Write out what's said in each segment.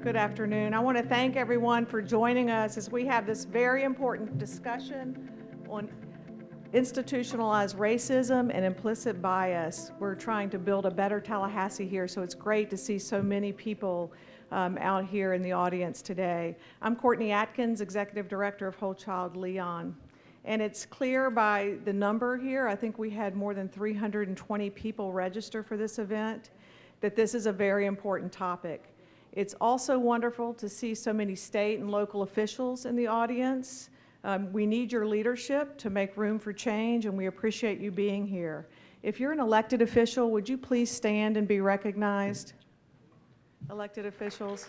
Good afternoon. I want to thank everyone for joining us as we have this very important discussion on institutionalized racism and implicit bias. We're trying to build a better Tallahassee here, so it's great to see so many people out here in the audience today. I'm Courtney Atkins, Executive Director of Whole Child Leon. And it's clear by the number here, I think we had more than 320 people register for this event, that this is a very important topic. It's also wonderful to see so many state and local officials in the audience. We need your leadership to make room for change, and we appreciate you being here. If you're an elected official, would you please stand and be recognized? Elected officials.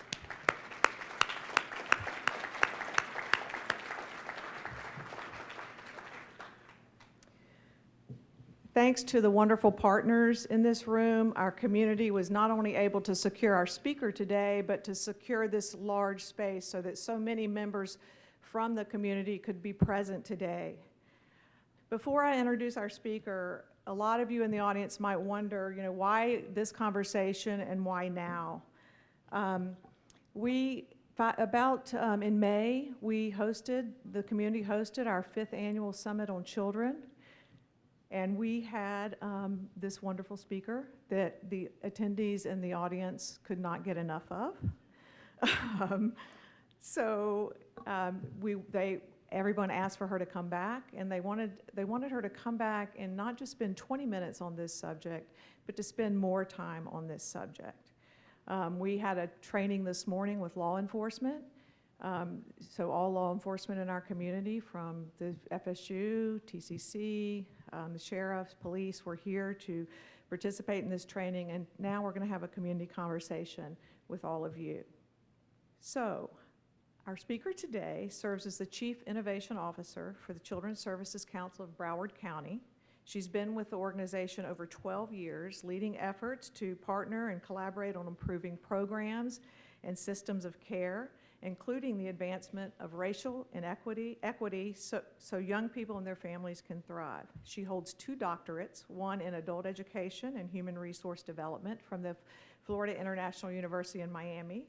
Thanks to the wonderful partners in this room, our community was not only able to secure our speaker today, but to secure this large space so that so many members from the community could be present today. Before I introduce our speaker, a lot of you in the audience might wonder, why this conversation and why now? In May, the community hosted our 5th annual Summit on Children. And we had this wonderful speaker that the attendees in the audience could not get enough of. Everyone asked for her to come back, and they wanted her to come back and not just spend 20 minutes on this subject, but to spend more time on this subject. We had a training this morning with law enforcement. So all law enforcement in our community, from the FSU, TCC, the sheriffs, police, were here to participate in this training, and now we're going to have a community conversation with all of you. So, our speaker today serves as the Chief Innovation Officer for the Children's Services Council of Broward County. She's been with the organization over 12 years, leading efforts to partner and collaborate on improving programs and systems of care, including the advancement of racial and equity so young people and their families can thrive. She holds 2 doctorates, one in adult education and human resource development from the Florida International University in Miami.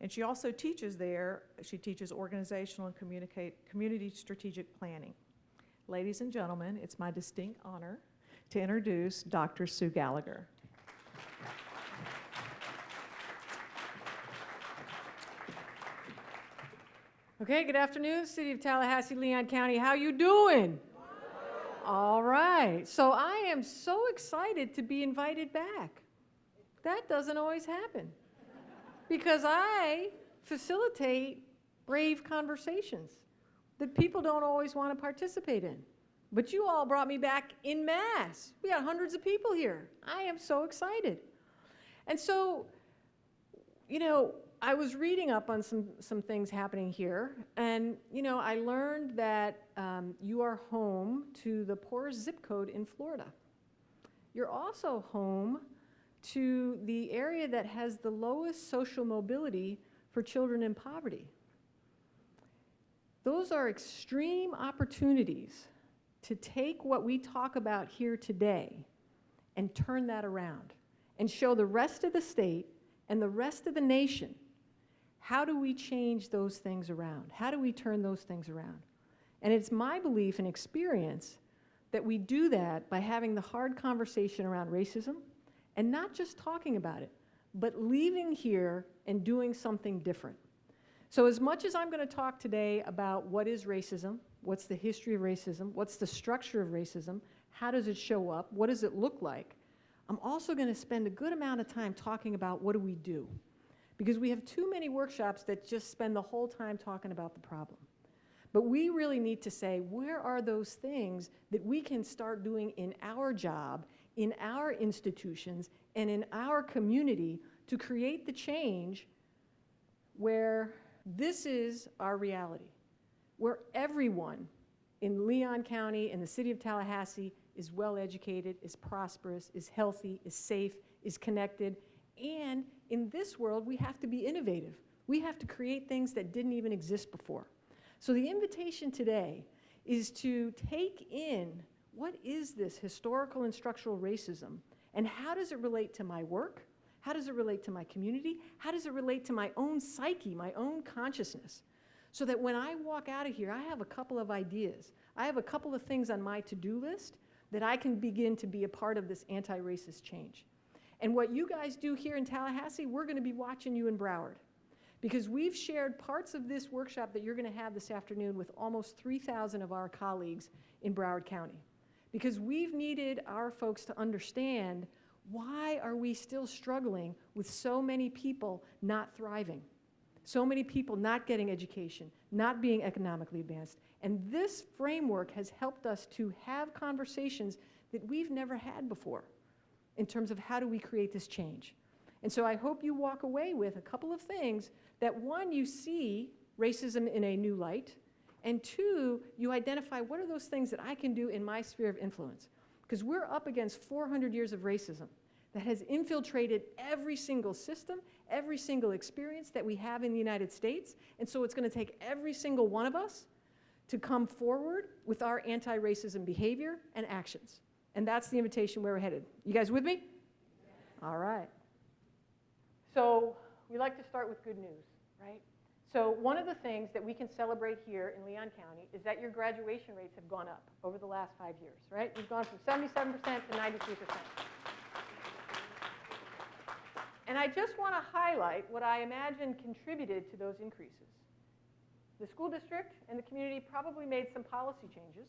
And she also teaches there. She teaches organizational and community strategic planning. Ladies and gentlemen, it's my distinct honor to introduce Dr. Sue Gallagher. Okay, good afternoon, City of Tallahassee, Leon County. How you doing? All right. So I am so excited to be invited back. That doesn't always happen because I facilitate brave conversations that people don't always want to participate in. But you all brought me back en masse. We had hundreds of people here. I am so excited. And so, I was reading up on some things happening here, and I learned that you are home to the poorest zip code in Florida. You're also home to the area that has the lowest social mobility for children in poverty. Those are extreme opportunities to take what we talk about here today and turn that around and show the rest of the state and the rest of the nation, how do we change those things around? How do we turn those things around? And it's my belief and experience that we do that by having the hard conversation around racism and not just talking about it, but leaving here and doing something different. So as much as I'm going to talk today about what is racism, what's the history of racism, what's the structure of racism, how does it show up, what does it look like, I'm also going to spend a good amount of time talking about what do we do. Because we have too many workshops that just spend the whole time talking about the problem. But we really need to say, where are those things that we can start doing in our job, in our institutions, and in our community to create the change where this is our reality, where everyone in Leon County and the City of Tallahassee is well educated, is prosperous, is healthy, is safe, is connected. And in this world, we have to be innovative. We have to create things that didn't even exist before. So the invitation today is to take in what is this historical and structural racism, and how does it relate to my work? How does it relate to my community? How does it relate to my own psyche, my own consciousness? So that when I walk out of here, I have a couple of ideas. I have a couple of things on my to-do list that I can begin to be a part of this anti-racist change. And what you guys do here in Tallahassee, we're going to be watching you in Broward. Because we've shared parts of this workshop that you're going to have this afternoon with almost 3,000 of our colleagues in Broward County. Because we've needed our folks to understand, why are we still struggling with so many people not thriving? So many people not getting education, not being economically advanced. And this framework has helped us to have conversations that we've never had before in terms of how do we create this change. And so I hope you walk away with a couple of things that, one, you see racism in a new light, and two, you identify what are those things that I can do in my sphere of influence. Because we're up against 400 years of racism that has infiltrated every single system, every single experience that we have in the United States. And so it's going to take every single one of us to come forward with our anti-racism behavior and actions. And that's the invitation where we're headed. You guys with me? All right. So we like to start with good news, right? So one of the things that we can celebrate here in Leon County is that your graduation rates have gone up over the last 5 years, right? We've gone from 77% to 93%. And I just want to highlight what I imagine contributed to those increases. The school district and the community probably made some policy changes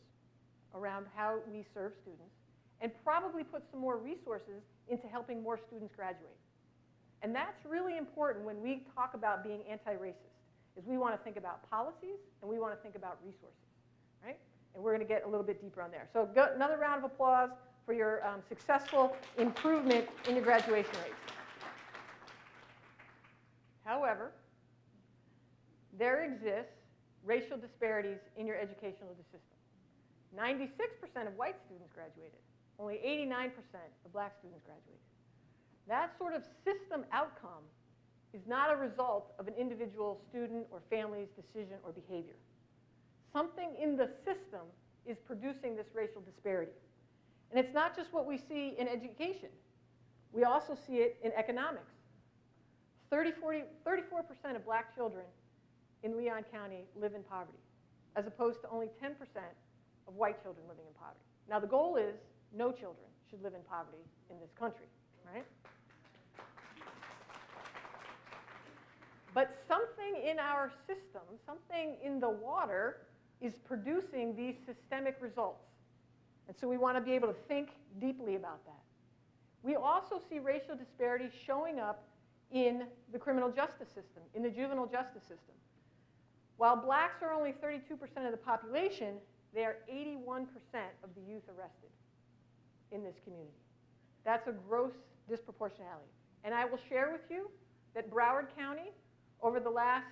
around how we serve students and probably put some more resources into helping more students graduate. And that's really important when we talk about being anti-racist, is we want to think about policies and we want to think about resources, right? And we're going to get a little bit deeper on there. So another round of applause for your successful improvement in your graduation rates. However, there exists racial disparities in your educational system. 96% of white students graduated. Only 89% of black students graduated. That sort of system outcome is not a result of an individual student or family's decision or behavior. Something in the system is producing this racial disparity. And it's not just what we see in education. We also see it in economics. 34% of black children in Leon County live in poverty, as opposed to only 10% of white children living in poverty. Now the goal is no children should live in poverty in this country, right? But something in our system, something in the water, is producing these systemic results. And so we want to be able to think deeply about that. We also see racial disparities showing up in the criminal justice system, in the juvenile justice system. While blacks are only 32% of the population, they are 81% of the youth arrested in this community. That's a gross disproportionality. And I will share with you that Broward County, over the last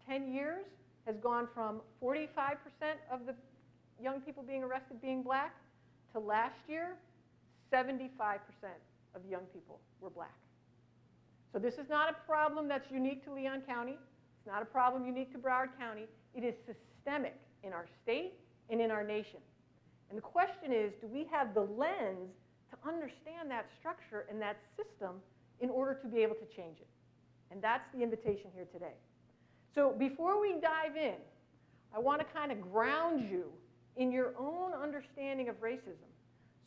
10 years, has gone from 45% of the young people being arrested being black to last year, 75% of young people were black. So this is not a problem that's unique to Leon County. It's not a problem unique to Broward County. It is systemic in our state and in our nation. And the question is, do we have the lens to understand that structure and that system in order to be able to change it? And that's the invitation here today. So before we dive in, I want to kind of ground you in your own understanding of racism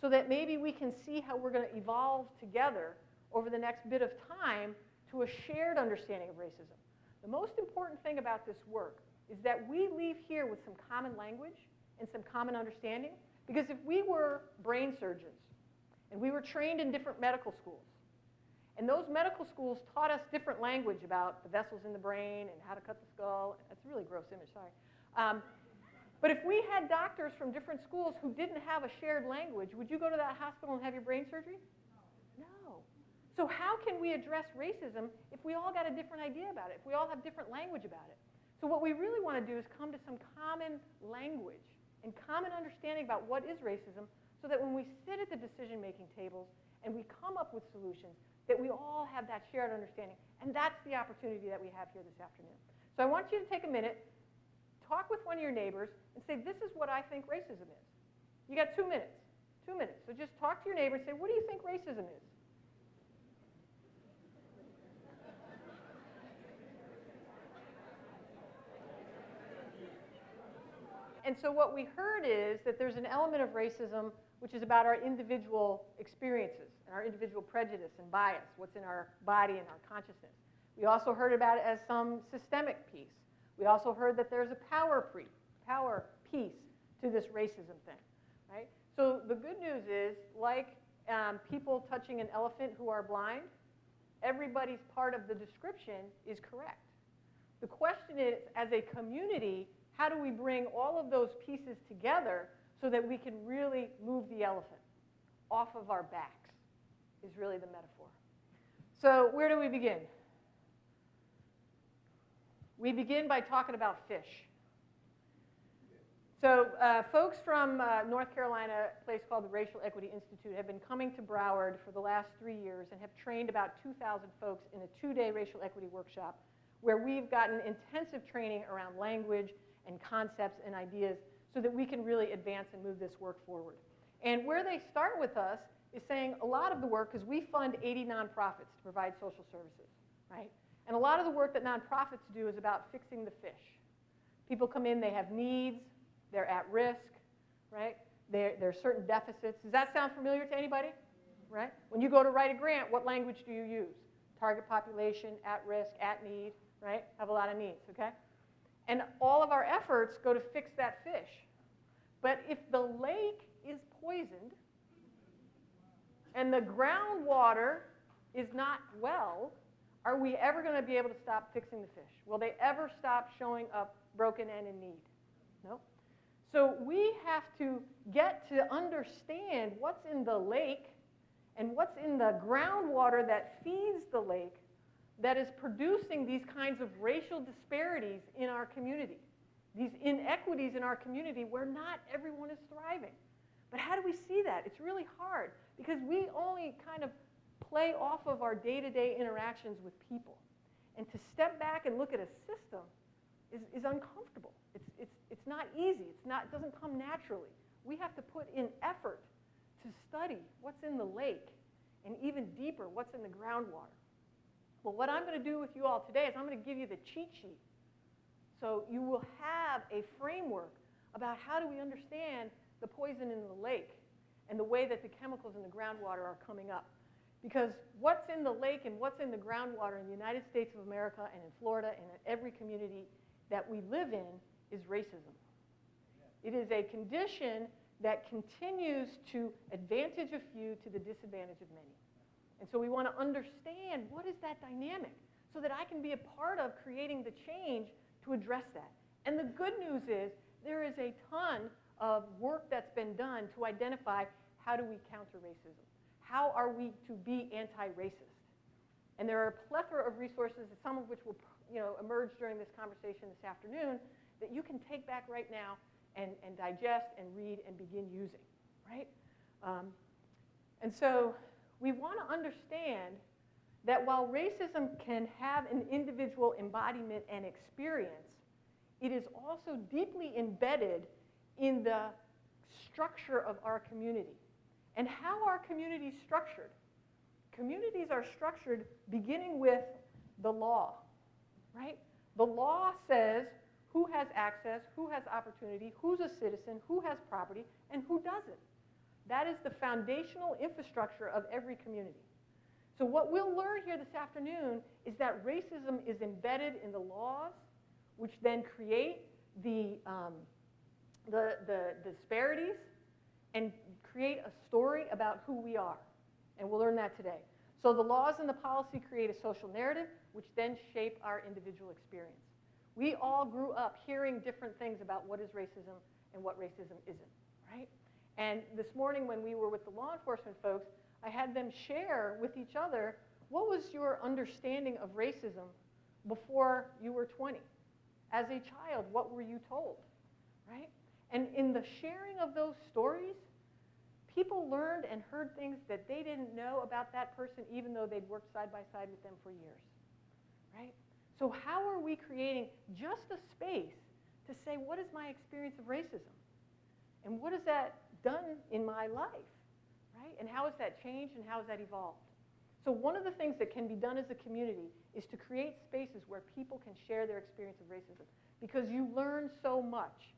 so that maybe we can see how we're going to evolve together over the next bit of time to a shared understanding of racism. The most important thing about this work is that we leave here with some common language and some common understanding, because if we were brain surgeons and we were trained in different medical schools, and those medical schools taught us different language about the vessels in the brain and how to cut the skull. That's a really gross image, sorry. But if we had doctors from different schools who didn't have a shared language, would you go to that hospital and have your brain surgery? No. So how can we address racism if we all got a different idea about it, if we all have different language about it? So what we really want to do is come to some common language and common understanding about what is racism, so that when we sit at the decision-making tables and we come up with solutions, that we all have that shared understanding. And that's the opportunity that we have here this afternoon. So I want you to take a minute, talk with one of your neighbors, and say, this is what I think racism is. You got 2 minutes. 2 minutes. So just talk to your neighbor and say, what do you think racism is? And so what we heard is that there's an element of racism which is about our individual experiences and our individual prejudice and bias, what's in our body and our consciousness. We also heard about it as some systemic piece. We also heard that there's a power piece to this racism thing, right? So the good news is, like people touching an elephant who are blind, everybody's part of the description is correct. The question is, as a community, how do we bring all of those pieces together so that we can really move the elephant off of our backs, is really the metaphor. So where do we begin? We begin by talking about fish. So folks from North Carolina, a place called the Racial Equity Institute, have been coming to Broward for the last 3 years and have trained about 2,000 folks in a 2-day racial equity workshop where we've gotten intensive training around language and concepts and ideas so that we can really advance and move this work forward. And where they start with us is saying a lot of the work, because we fund 80 nonprofits to provide social services, right? And a lot of the work that nonprofits do is about fixing the fish. People come in, they have needs, they're at risk, right? There are certain deficits. Does that sound familiar to anybody? Right? When you go to write a grant, what language do you use? Target population, at risk, at need, right? Have a lot of needs, okay? And all of our efforts go to fix that fish. But if the lake is poisoned and the groundwater is not well, are we ever going to be able to stop fixing the fish? Will they ever stop showing up broken and in need? No. So we have to get to understand what's in the lake and what's in the groundwater that feeds the lake that is producing these kinds of racial disparities in our community, these inequities in our community where not everyone is thriving. But how do we see that? It's really hard because we only kind of play off of our day-to-day interactions with people. And to step back and look at a system is uncomfortable. It's not easy. It doesn't come naturally. We have to put in effort to study what's in the lake and even deeper, what's in the groundwater. Well, what I'm going to do with you all today is I'm going to give you the cheat sheet. So you will have a framework about how do we understand the poison in the lake and the way that the chemicals in the groundwater are coming up. Because what's in the lake and what's in the groundwater in the United States of America and in Florida and in every community that we live in is racism. It is a condition that continues to advantage a few to the disadvantage of many. And so we want to understand what is that dynamic so that I can be a part of creating the change to address that. And the good news is there is a ton of work that's been done to identify how do we counter racism. How are we to be anti-racist? And there are a plethora of resources, some of which will emerge during this conversation this afternoon, that you can take back right now and digest and read and begin using, right? And so we want to understand that while racism can have an individual embodiment and experience, it is also deeply embedded in the structure of our community. And how are communities structured? Communities are structured beginning with the law, right? The law says who has access, who has opportunity, who's a citizen, who has property, and who doesn't. That is the foundational infrastructure of every community. So what we'll learn here this afternoon is that racism is embedded in the laws, which then create the disparities and create a story about who we are. And we'll learn that today. So the laws and the policy create a social narrative, which then shape our individual experience. We all grew up hearing different things about what is racism and what racism isn't, right? And this morning when we were with the law enforcement folks, I had them share with each other, what was your understanding of racism before you were 20? As a child, what were you told, right? And in the sharing of those stories, people learned and heard things that they didn't know about that person even though they'd worked side by side with them for years, right? So how are we creating just a space to say, what is my experience of racism? And what has that done in my life, right? And how has that changed and how has that evolved? So one of the things that can be done as a community is to create spaces where people can share their experience of racism because you learn so much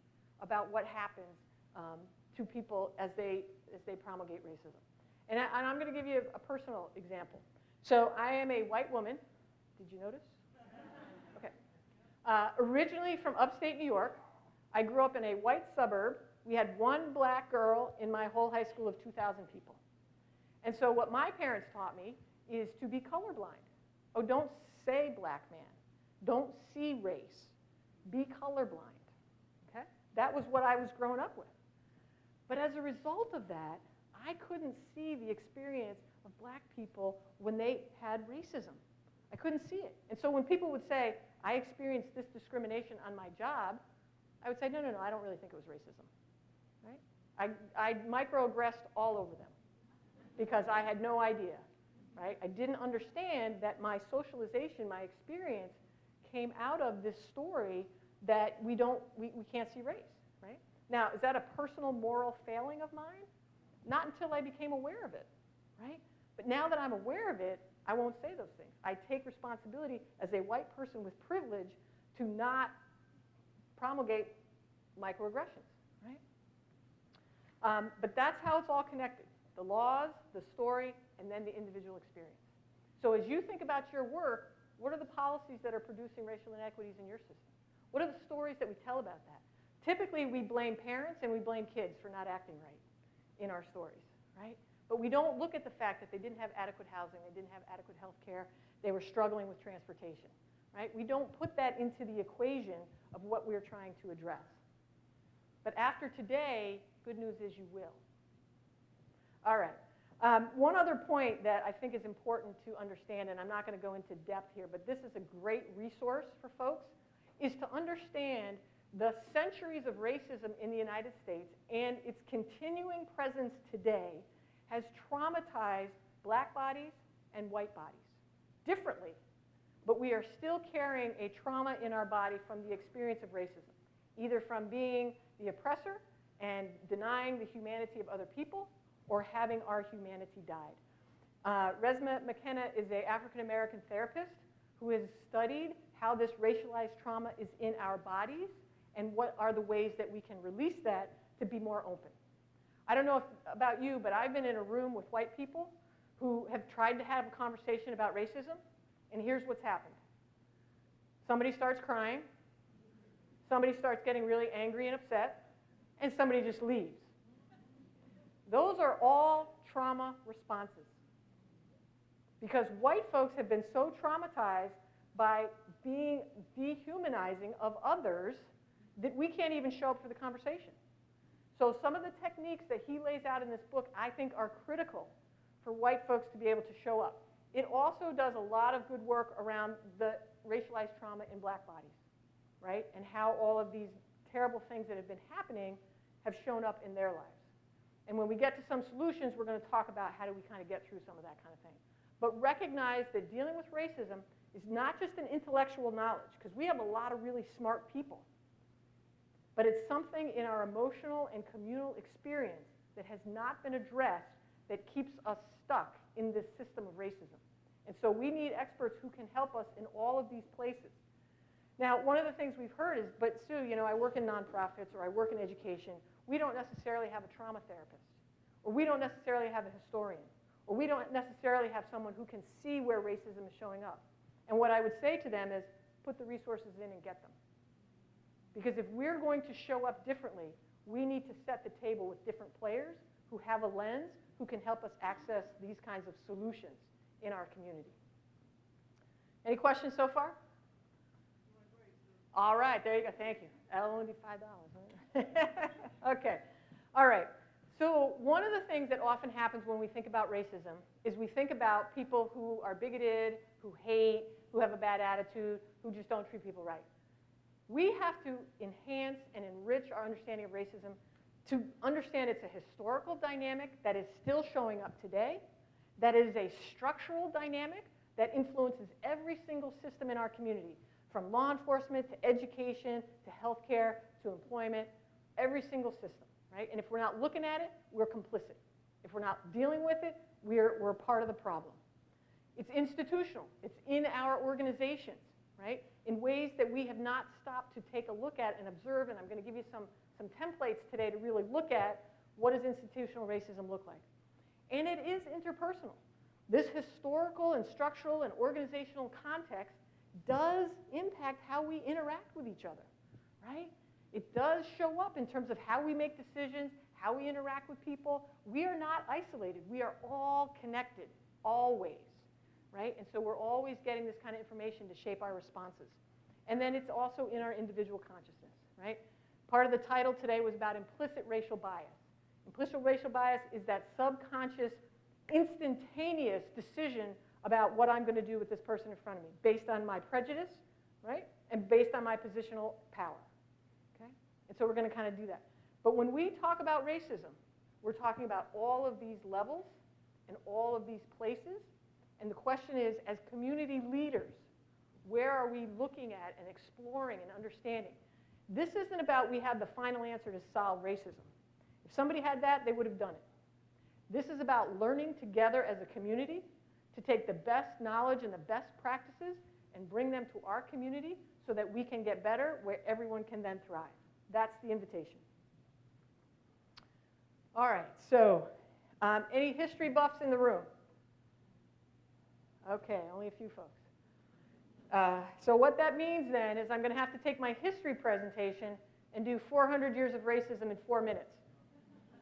about what happens to people as they promulgate racism. And I'm going to give you a personal example. So I am a white woman. Did you notice? Okay. Originally from upstate New York. I grew up in a white suburb. We had one black girl in my whole high school of 2,000 people. And so what my parents taught me is to be colorblind. Oh, don't say black man. Don't see race. Be colorblind. Okay? That was what I was growing up with. But as a result of that, I couldn't see the experience of black people when they had racism. I couldn't see it. And so when people would say, I experienced this discrimination on my job, I would say, no, I don't really think it was racism. Right? I microaggressed all over them because I had no idea. Right? I didn't understand that my socialization, my experience, came out of this story that we can't see race. Right? Now, is that a personal moral failing of mine? Not until I became aware of it. Right? But now that I'm aware of it, I won't say those things. I take responsibility as a white person with privilege to not promulgate microaggressions, right? But that's how it's all connected. The laws, the story, and then the individual experience. So as you think about your work, what are the policies that are producing racial inequities in your system? What are the stories that we tell about that? Typically, we blame parents and we blame kids for not acting right in our stories, right? But we don't look at the fact that they didn't have adequate housing, they didn't have adequate health care, they were struggling with transportation, right? We don't put that into the equation of what we're trying to address. But after today, good news is you will. All right. One other point that I think is important to understand, and I'm not going to go into depth here, but this is a great resource for folks, is to understand the centuries of racism in the United States and its continuing presence today has traumatized black bodies and white bodies differently. But we are still carrying a trauma in our body from the experience of racism, either from being the oppressor and denying the humanity of other people or having our humanity died. Resma McKenna is an African-American therapist who has studied how this racialized trauma is in our bodies and what are the ways that we can release that to be more open. I don't know about you, but I've been in a room with white people who have tried to have a conversation about racism, and here's what's happened. Somebody starts crying, somebody starts getting really angry and upset, and somebody just leaves. Those are all trauma responses. Because white folks have been so traumatized by being dehumanizing of others that we can't even show up for the conversation. So some of the techniques that he lays out in this book, I think, are critical for white folks to be able to show up. It also does a lot of good work around the racialized trauma in black bodies, right? And how all of these terrible things that have been happening have shown up in their lives. And when we get to some solutions, we're going to talk about how do we kind of get through some of that kind of thing. But recognize that dealing with racism is not just an intellectual knowledge, because we have a lot of really smart people. But it's something in our emotional and communal experience that has not been addressed that keeps us stuck in this system of racism. And so we need experts who can help us in all of these places. Now, one of the things we've heard is, but Sue, you know, I work in nonprofits or I work in education. We don't necessarily have a trauma therapist, or we don't necessarily have a historian, or we don't necessarily have someone who can see where racism is showing up. And what I would say to them is, put the resources in and get them. Because if we're going to show up differently, we need to set the table with different players who have a lens, who can help us access these kinds of solutions in our community. Any questions so far? All right, there you go. Thank you. That'll only be $5. Okay. All right. So one of the things that often happens when we think about racism is we think about people who are bigoted, who hate, who have a bad attitude, who just don't treat people right. We have to enhance and enrich our understanding of racism to understand it's a historical dynamic that is still showing up today, that is a structural dynamic that influences every single system in our community, from law enforcement to education to healthcare to employment, every single system, right? And if we're not looking at it, we're complicit. If we're not dealing with it, we're part of the problem. It's institutional. It's in our organizations, right? In ways that we have not stopped to take a look at and observe, and I'm going to give you some some templates today to really look at what does institutional racism look like. And it is interpersonal. This historical and structural and organizational context does impact how we interact with each other, right? It does show up in terms of how we make decisions, how we interact with people. We are not isolated. We are all connected, always, right? And so we're always getting this kind of information to shape our responses. And then it's also in our individual consciousness, right? Part of the title today was about implicit racial bias. Implicit racial bias is that subconscious, instantaneous decision about what I'm going to do with this person in front of me based on my prejudice, right? And based on my positional power, okay? And so we're going to kind of do that. But when we talk about racism, we're talking about all of these levels and all of these places. And the question is, as community leaders, where are we looking at and exploring and understanding? This isn't about we have the final answer to solve racism. If somebody had that, they would have done it. This is about learning together as a community to take the best knowledge and the best practices and bring them to our community so that we can get better where everyone can then thrive. That's the invitation. All right, so any history buffs in the room? Okay, only a few folks. So what that means then is I'm going to have to take my history presentation and do 400 years of racism in 4 minutes,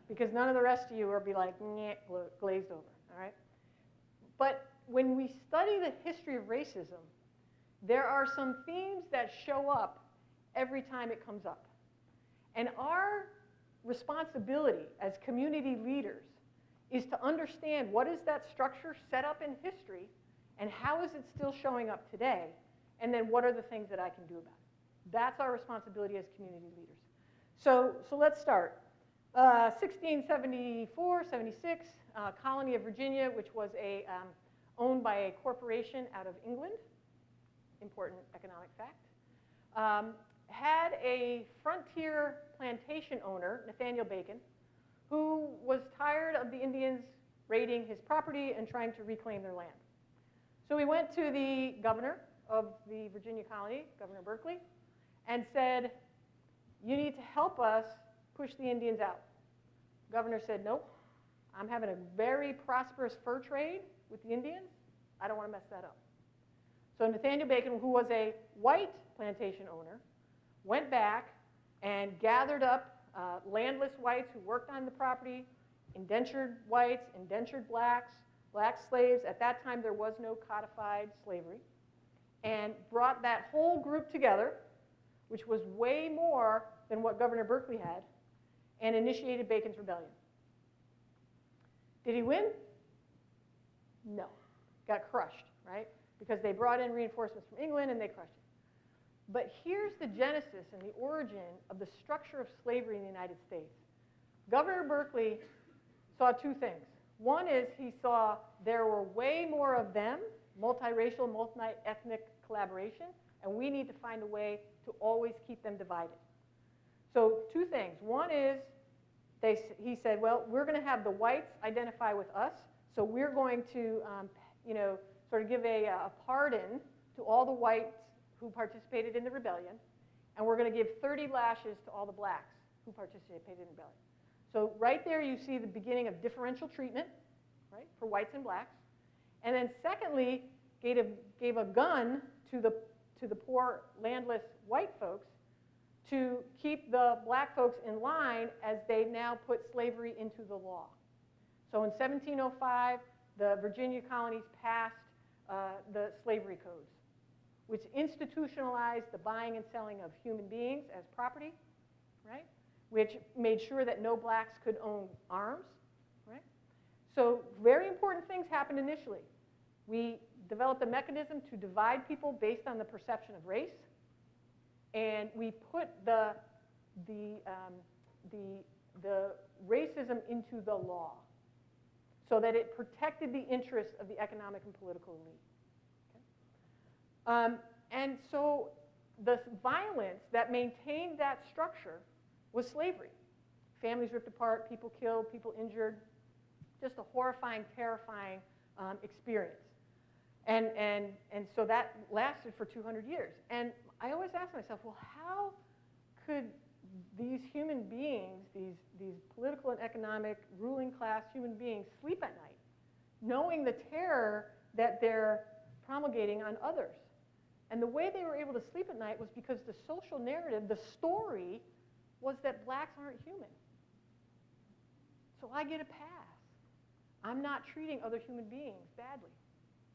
because none of the rest of you will be like, "Nyeh," glazed over, all right? But when we study the history of racism, there are some themes that show up every time it comes up. And our responsibility as community leaders is to understand what is that structure set up in history and how is it still showing up today, and then what are the things that I can do about it. That's our responsibility as community leaders. So let's start. 1674, 76, colony of Virginia, which was owned by a corporation out of England, important economic fact, had a frontier plantation owner, Nathaniel Bacon, who was tired of the Indians raiding his property and trying to reclaim their land. So he went to the governor of the Virginia colony, Governor Berkeley, and said, "You need to help us push the Indians out." The governor said, "Nope, I'm having a very prosperous fur trade with the Indians. I don't want to mess that up." So Nathaniel Bacon, who was a white plantation owner, went back and gathered up landless whites who worked on the property, indentured whites, indentured blacks, black slaves. At that time, there was no codified slavery, and brought that whole group together, which was way more than what Governor Berkeley had, and initiated Bacon's Rebellion. Did he win? No. Got crushed, right? Because they brought in reinforcements from England and they crushed it. But here's the genesis and the origin of the structure of slavery in the United States. Governor Berkeley saw two things. One is he saw there were way more of them, multiracial, multi-ethnic collaboration, and we need to find a way to always keep them divided. So two things. One is he said, well, we're going to have the whites identify with us, so we're going to sort of give a pardon to all the whites who participated in the rebellion, and we're going to give 30 lashes to all the blacks who participated in the rebellion. So right there you see the beginning of differential treatment, right, for whites and blacks. And then secondly, gave a gun to the poor landless white folks to keep the black folks in line as they now put slavery into the law. So in 1705, the Virginia colonies passed the slavery codes, which institutionalized the buying and selling of human beings as property, right? Which made sure that no blacks could own arms, right? So very important things happened initially. We developed a mechanism to divide people based on the perception of race, and we put the racism into the law so that it protected the interests of the economic and political elite. Okay? And so the violence that maintained that structure was slavery. Families ripped apart, people killed, people injured, just a horrifying, terrifying experience. And so that lasted for 200 years. And I always ask myself, well, how could these human beings, these political and economic ruling class human beings sleep at night, knowing the terror that they're promulgating on others. And the way they were able to sleep at night was because the social narrative, the story, was that blacks aren't human. So I get a pass. I'm not treating other human beings badly.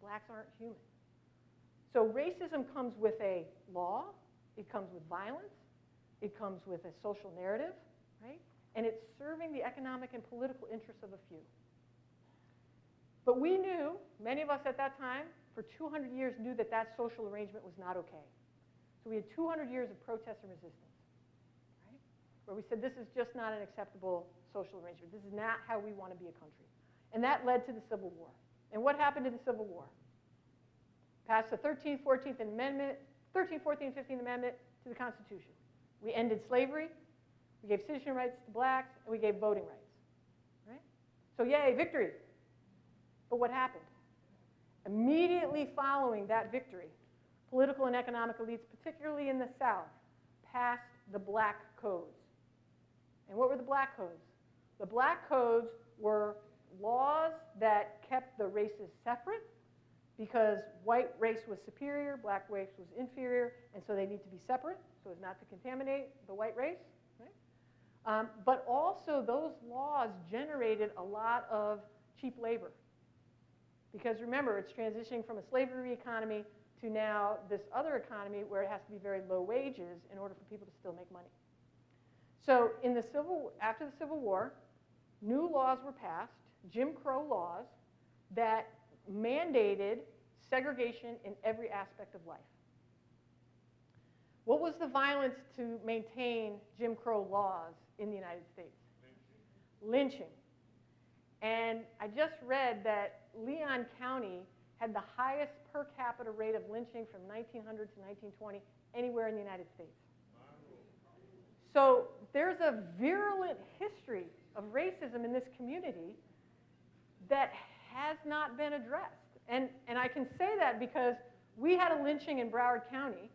Blacks aren't human. So racism comes with a law, it comes with violence, it comes with a social narrative, right? And it's serving the economic and political interests of a few. But we knew, many of us at that time, for 200 years knew that that social arrangement was not okay. So we had 200 years of protest and resistance, right? Where we said this is just not an acceptable social arrangement. This is not how we want to be a country. And that led to the Civil War. And what happened in the Civil War? Passed the 13th, 14th Amendment, 13th, 14th, 15th Amendment to the Constitution. We ended slavery, we gave citizen rights to blacks, and we gave voting rights, right? So yay, victory. But what happened? Immediately following that victory, political and economic elites, particularly in the South, passed the Black Codes. And what were the Black Codes? The Black Codes were laws that kept the races separate because white race was superior, black race was inferior, and so they need to be separate so as not to contaminate the white race. Right? But also those laws generated a lot of cheap labor. Because remember, it's transitioning from a slavery economy to now this other economy where it has to be very low wages in order for people to still make money. So after the Civil War, new laws were passed, Jim Crow laws, that mandated segregation in every aspect of life. What was the violence to maintain Jim Crow laws in the United States? Lynching. And I just read that Leon County had the highest per capita rate of lynching from 1900 to 1920 anywhere in the United States. So there's a virulent history of racism in this community that has not been addressed. And I can say that because we had a lynching in Broward County.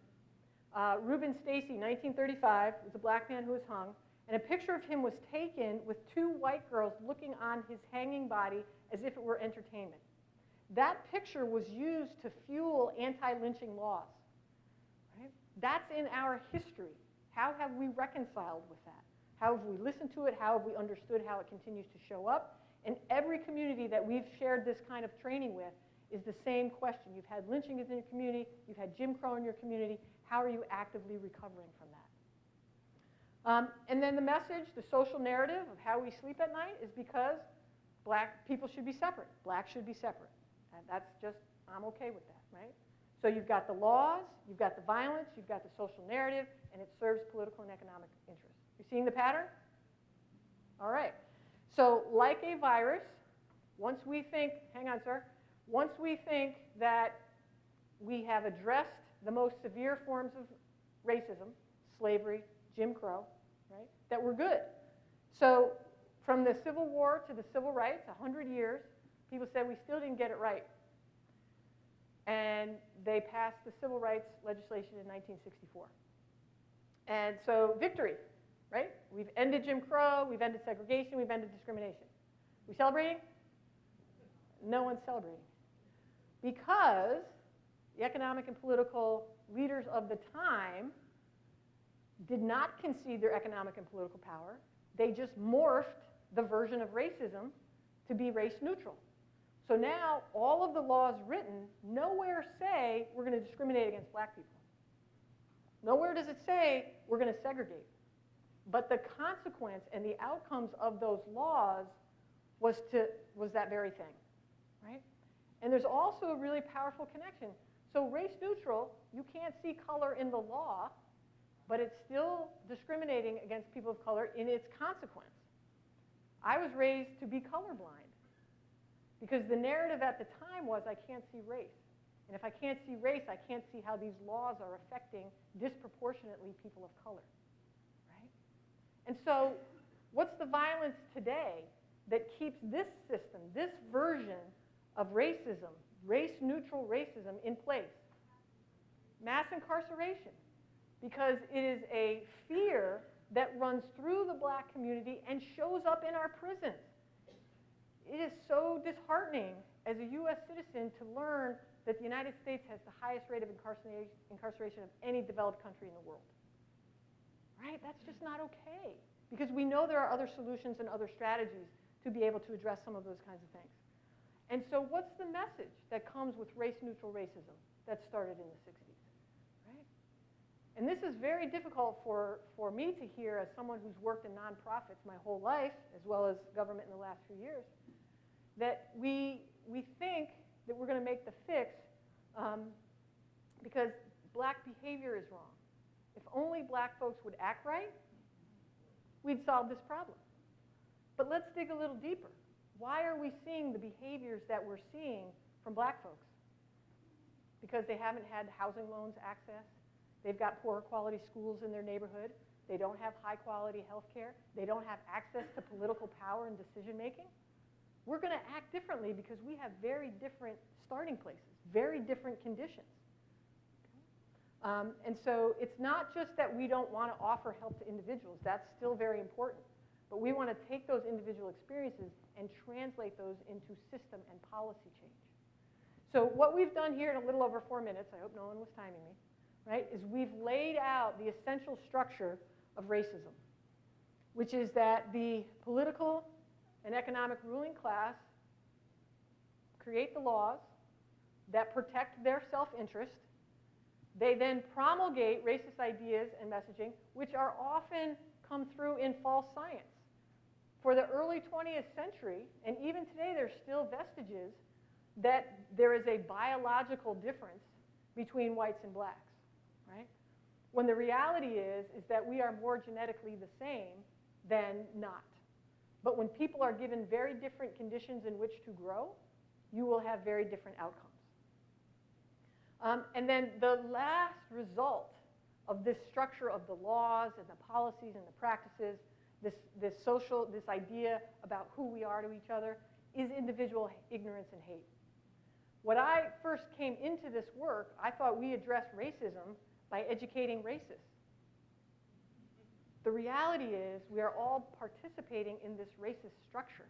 Reuben Stacy, 1935, was a black man who was hung. And a picture of him was taken with two white girls looking on his hanging body as if it were entertainment. That picture was used to fuel anti-lynching laws. Right? That's in our history. How have we reconciled with that? How have we listened to it? How have we understood how it continues to show up? And every community that we've shared this kind of training with is the same question. You've had lynching in your community. You've had Jim Crow in your community. How are you actively recovering from that? And then the message, the social narrative of how we sleep at night is because black people should be separate. Blacks should be separate. And that's just, I'm okay with that, right? So you've got the laws, you've got the violence, you've got the social narrative, and it serves political and economic interests. You seeing the pattern? All right. So like a virus, once we think, hang on, sir, once we think that we have addressed the most severe forms of racism, slavery, Jim Crow, right, that we're good. So from the Civil War to the Civil Rights, 100 years, people said we still didn't get it right. And they passed the Civil Rights legislation in 1964. And so victory, right? We've ended Jim Crow, we've ended segregation, we've ended discrimination. We celebrating? No one's celebrating. Because the economic and political leaders of the time did not concede their economic and political power. They just morphed the version of racism to be race neutral. So now all of the laws written nowhere say we're going to discriminate against black people. Nowhere does it say we're going to segregate. But the consequence and the outcomes of those laws was that very thing, right? And there's also a really powerful connection. So race neutral, you can't see color in the law, but it's still discriminating against people of color in its consequence. I was raised to be colorblind because the narrative at the time was I can't see race. And if I can't see race, I can't see how these laws are affecting disproportionately people of color, right? And so what's the violence today that keeps this system, this version of racism, race-neutral racism in place? Mass incarceration. Because it is a fear that runs through the black community and shows up in our prisons. It is so disheartening as a U.S. citizen to learn that the United States has the highest rate of incarceration of any developed country in the world. Right? That's just not okay. Because we know there are other solutions and other strategies to be able to address some of those kinds of things. And so what's the message that comes with race-neutral racism that started in the 60s? Right? And this is very difficult for me to hear as someone who's worked in nonprofits my whole life, as well as government in the last few years, that we think that we're going to make the fix because black behavior is wrong. If only black folks would act right, we'd solve this problem. But let's dig a little deeper. Why are we seeing the behaviors that we're seeing from black folks? Because they haven't had housing loans access. They've got poorer quality schools in their neighborhood. They don't have high quality health care. They don't have access to political power and decision making. We're going to act differently because we have very different starting places, very different conditions. And so it's not just that we don't want to offer help to individuals. That's still very important. But we want to take those individual experiences and translate those into system and policy change. So what we've done here in a little over 4 minutes, I hope no one was timing me, right, is we've laid out the essential structure of racism, which is that the political and economic ruling class create the laws that protect their self-interest. They then promulgate racist ideas and messaging, which are often come through in false science. For the early 20th century, and even today there's still vestiges that there is a biological difference between whites and blacks, right? When the reality is that we are more genetically the same than not. But when people are given very different conditions in which to grow, you will have very different outcomes. And then the last result of this structure of the laws and the policies and the practices, this idea about who we are to each other, is individual ignorance and hate. When I first came into this work, I thought we addressed racism by educating racists. The reality is we are all participating in this racist structure.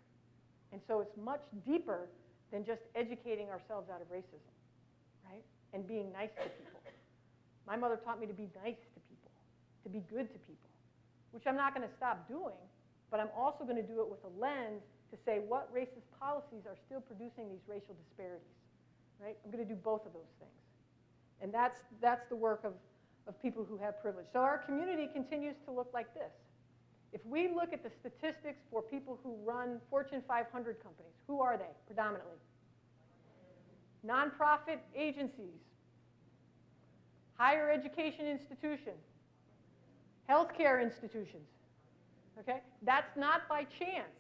And so it's much deeper than just educating ourselves out of racism, right? And being nice to people. My mother taught me to be nice to people, to be good to people, which I'm not going to stop doing, but I'm also going to do it with a lens to say what racist policies are still producing these racial disparities, right? I'm going to do both of those things. And that's the work of people who have privilege. So our community continues to look like this. If we look at the statistics for people who run Fortune 500 companies, who are they predominantly? Nonprofit agencies, higher education institutions, healthcare institutions, okay? That's not by chance.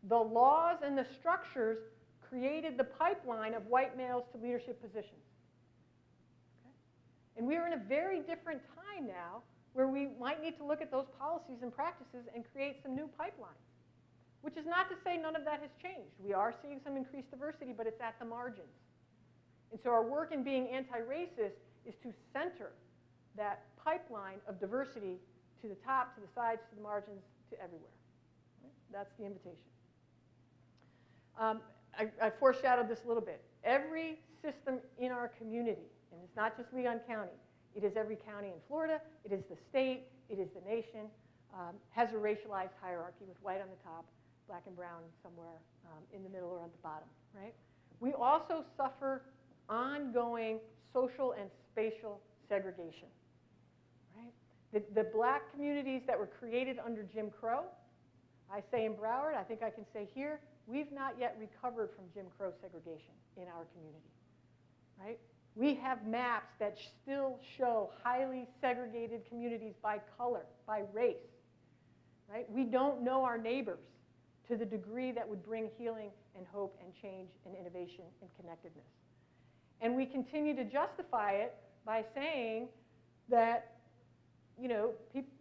The laws and the structures created the pipeline of white males to leadership positions. Okay? And we are in a very different time now where we might need to look at those policies and practices and create some new pipelines, which is not to say none of that has changed. We are seeing some increased diversity, but it's at the margins. And so our work in being anti-racist is to center that pipeline of diversity to the top, to the sides, to the margins, to everywhere. Right? That's the invitation. I foreshadowed this a little bit. Every system in our community, and it's not just Leon County, it is every county in Florida, it is the state, it is the nation, has a racialized hierarchy with white on the top, black and brown somewhere in the middle or on the bottom, right? We also suffer ongoing social and spatial segregation, right? The black communities that were created under Jim Crow, I say in Broward, I think I can say here, we've not yet recovered from Jim Crow segregation in our community, right? We have maps that still show highly segregated communities by color, by race, right? We don't know our neighbors to the degree that would bring healing and hope and change and innovation and connectedness. And we continue to justify it by saying that, you know,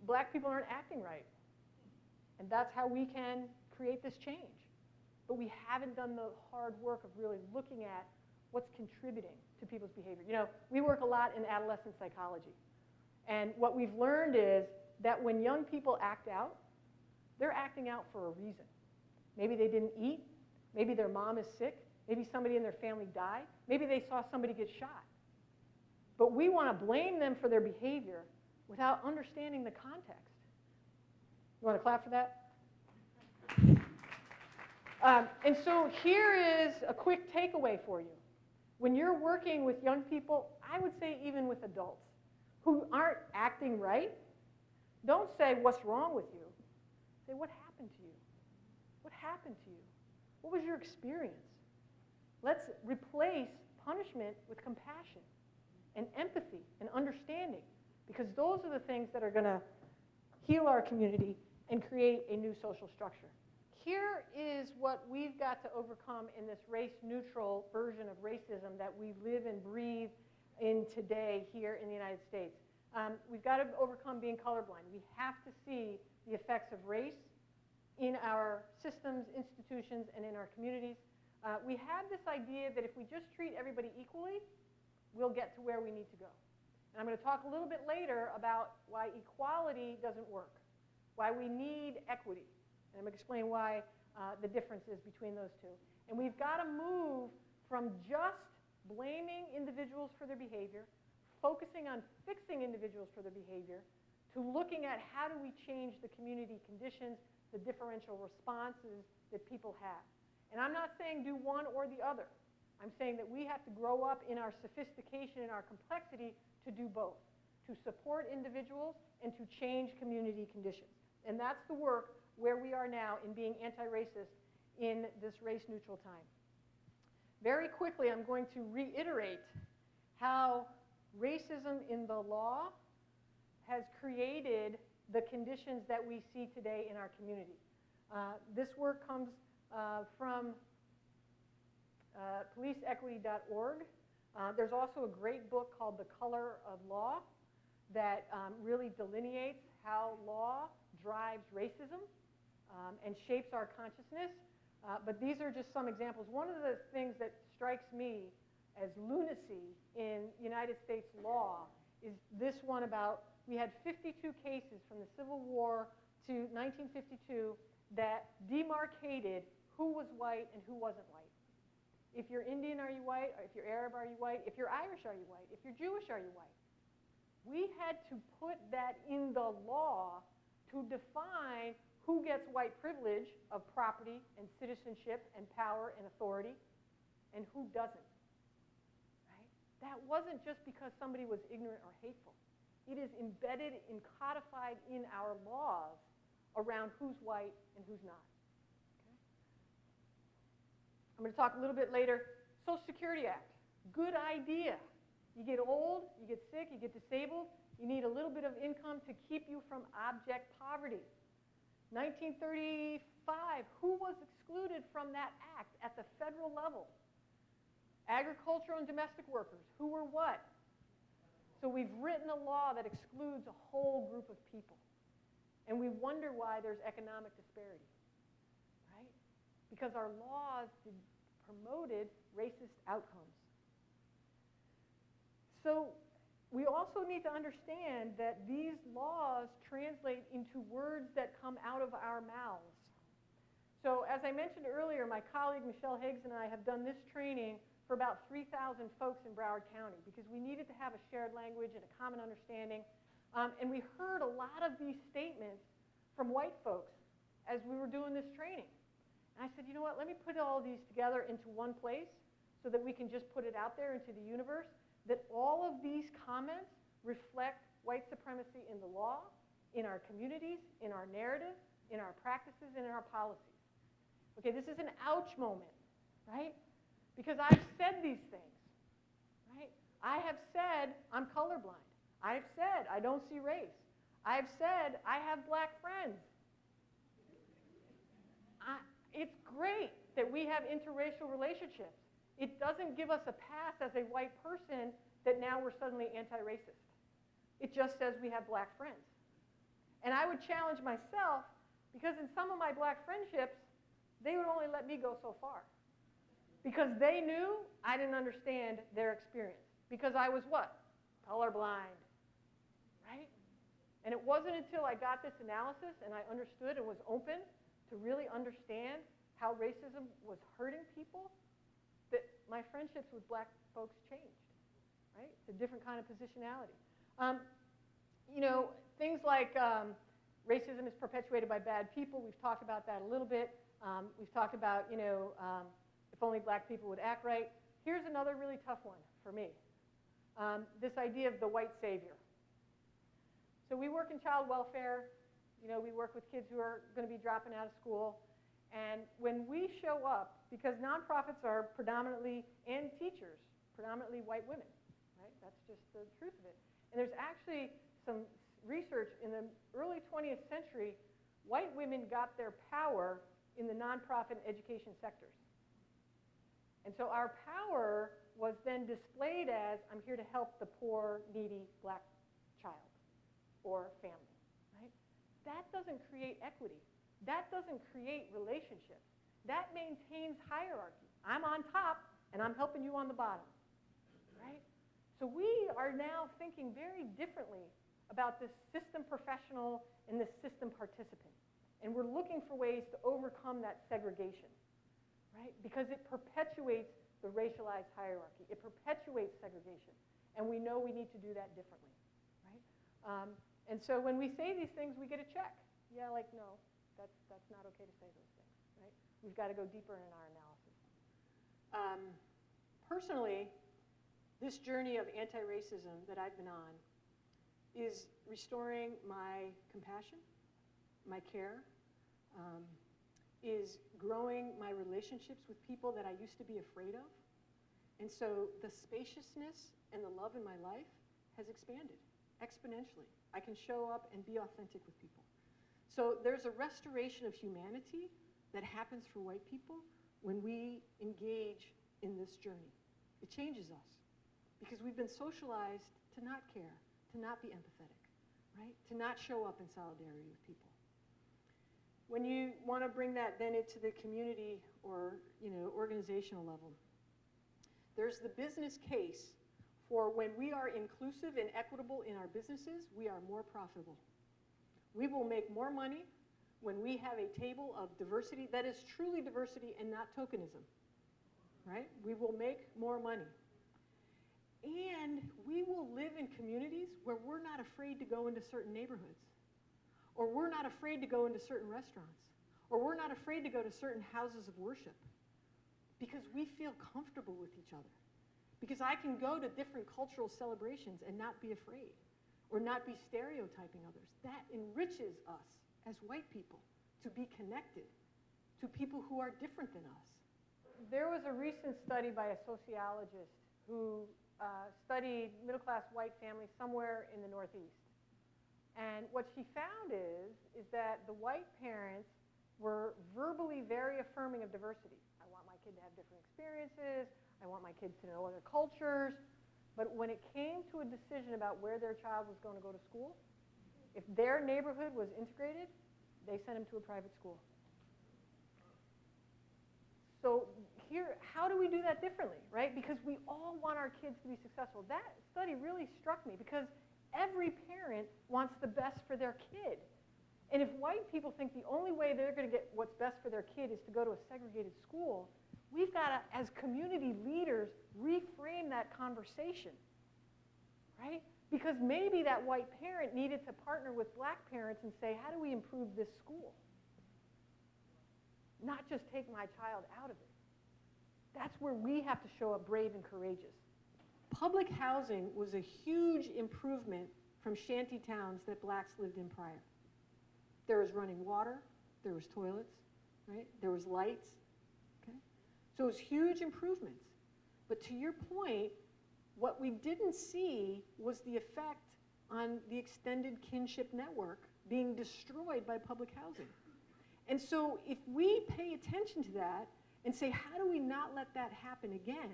black people aren't acting right. And that's how we can create this change. But we haven't done the hard work of really looking at what's contributing to people's behavior. You know, we work a lot in adolescent psychology. And what we've learned is that when young people act out, they're acting out for a reason. Maybe they didn't eat. Maybe their mom is sick. Maybe somebody in their family died. Maybe they saw somebody get shot. But we want to blame them for their behavior without understanding the context. You want to clap for that? And so here is a quick takeaway for you. When you're working with young people, I would say even with adults, who aren't acting right, don't say, what's wrong with you? Say, what happened to you? What happened to you? What was your experience? Let's replace punishment with compassion and empathy and understanding, because those are the things that are going to heal our community and create a new social structure. Here is what we've got to overcome in this race-neutral version of racism that we live and breathe in today here in the United States. We've got to overcome being colorblind. We have to see the effects of race in our systems, institutions, and in our communities. We have this idea that if we just treat everybody equally, we'll get to where we need to go. And I'm going to talk a little bit later about why equality doesn't work, why we need equity. And I'm going to explain why the difference is between those two. And we've got to move from just blaming individuals for their behavior, focusing on fixing individuals for their behavior, to looking at how do we change the community conditions, the differential responses that people have. And I'm not saying do one or the other. I'm saying that we have to grow up in our sophistication and our complexity to do both, to support individuals and to change community conditions. And that's the work where we are now in being anti-racist in this race-neutral time. Very quickly, I'm going to reiterate how racism in the law has created the conditions that we see today in our community. This work comes from policeequity.org. There's also a great book called The Color of Law that really delineates how law drives racism and shapes our consciousness. But these are just some examples. One of the things that strikes me as lunacy in United States law is this one about, we had 52 cases from the Civil War to 1952 that demarcated who was white and who wasn't white. If you're Indian, are you white? Or if you're Arab, are you white? If you're Irish, are you white? If you're Jewish, are you white? We had to put that in the law to define who gets white privilege of property and citizenship and power and authority and who doesn't. Right? That wasn't just because somebody was ignorant or hateful. It is embedded and codified in our laws around who's white and who's not. Okay? I'm going to talk a little bit later. Social Security Act, good idea. You get old, you get sick, you get disabled, you need a little bit of income to keep you from abject poverty. 1935, who was excluded from that act at the federal level? Agricultural and domestic workers. Who were what? So we've written a law that excludes a whole group of people. And we wonder why there's economic disparity, right? Because our laws promoted racist outcomes. So we also need to understand that these laws translate into words that come out of our mouths. So as I mentioned earlier, my colleague Michelle Higgs and I have done this training for about 3,000 folks in Broward County because we needed to have a shared language and a common understanding. And we heard a lot of these statements from white folks as we were doing this training. And I said, you know what, let me put all of these together into one place so that we can just put it out there into the universe, that all of these comments reflect white supremacy in the law, in our communities, in our narrative, in our practices, and in our policies. Okay, this is an ouch moment, right? Because I've said these things, right? I have said I'm colorblind. I've said I don't see race. I've said I have black friends. It's great that we have interracial relationships. It doesn't give us a pass as a white person that now we're suddenly anti-racist. It just says we have black friends. And I would challenge myself, because in some of my black friendships, they would only let me go so far. Because they knew I didn't understand their experience. Because I was what? Colorblind. Right? And it wasn't until I got this analysis and I understood and was open to really understand how racism was hurting people that my friendships with black folks changed, right? It's a different kind of positionality. You know, things like racism is perpetuated by bad people. We've talked about that a little bit. We've talked about, you know, if only black people would act right. Here's another really tough one for me. This idea of the white savior. So we work in child welfare. You know, we work with kids who are going to be dropping out of school. And when we show up, because nonprofits are predominantly, and teachers, predominantly white women, right? That's just the truth of it. And there's actually some research in the early 20th century, white women got their power in the nonprofit and education sectors. And so our power was then displayed as, I'm here to help the poor, needy black child or family, right? That doesn't create equity. That doesn't create relationships. That maintains hierarchy. I'm on top, and I'm helping you on the bottom, right? So we are now thinking very differently about this system professional and this system participant. And we're looking for ways to overcome that segregation, right? Because it perpetuates the racialized hierarchy. It perpetuates segregation. And we know we need to do that differently, right? And so when we say these things, we get a check. Yeah, like, no, that's not okay to say those things, right? We've got to go deeper in our analysis. Personally, this journey of anti-racism that I've been on is restoring my compassion, my care, is growing my relationships with people that I used to be afraid of. And so the spaciousness and the love in my life has expanded exponentially. I can show up and be authentic with people. So there's a restoration of humanity that happens for white people when we engage in this journey. It changes us because we've been socialized to not care, to not be empathetic, right? To not show up in solidarity with people. When you want to bring that then into the community or, you know, organizational level, there's the business case for when we are inclusive and equitable in our businesses, we are more profitable. We will make more money when we have a table of diversity that is truly diversity and not tokenism, right? We will make more money. And we will live in communities where we're not afraid to go into certain neighborhoods, or we're not afraid to go into certain restaurants, or we're not afraid to go to certain houses of worship because we feel comfortable with each other. Because I can go to different cultural celebrations and not be afraid or not be stereotyping others. That enriches us as white people to be connected to people who are different than us. There was a recent study by a sociologist who studied middle-class white families somewhere in the Northeast. And what she found is that the white parents were verbally very affirming of diversity. I want my kid to have different experiences. I want my kids to know other cultures. But when it came to a decision about where their child was going to go to school, if their neighborhood was integrated, they sent him to a private school. So here, how do we do that differently, right? Because we all want our kids to be successful. That study really struck me because every parent wants the best for their kid. And if white people think the only way they're going to get what's best for their kid is to go to a segregated school, we've got to, as community leaders, reframe that conversation, right? Because maybe that white parent needed to partner with black parents and say, how do we improve this school? Not just take my child out of it. That's where we have to show up brave and courageous. Public housing was a huge improvement from shanty towns that blacks lived in prior. There was running water, there was toilets, right? There was lights, okay? So it was huge improvements. But to your point, what we didn't see was the effect on the extended kinship network being destroyed by public housing. And so if we pay attention to that and say, how do we not let that happen again?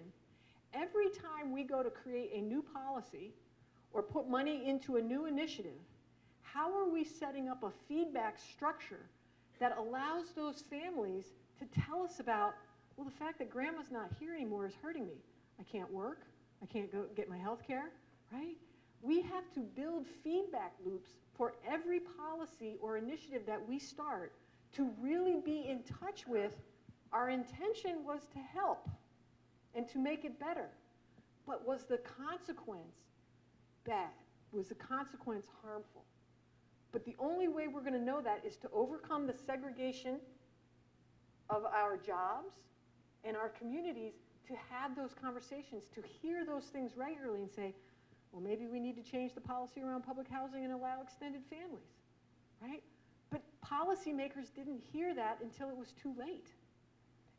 Every time we go to create a new policy or put money into a new initiative, how are we setting up a feedback structure that allows those families to tell us about, well, the fact that grandma's not here anymore is hurting me. I can't work. I can't go get my health care, right? We have to build feedback loops for every policy or initiative that we start to really be in touch with our intention was to help and to make it better. But was the consequence bad? Was the consequence harmful? But the only way we're going to know that is to overcome the segregation of our jobs and our communities, to have those conversations, to hear those things regularly and say, well, maybe we need to change the policy around public housing and allow extended families, right? But policymakers didn't hear that until it was too late.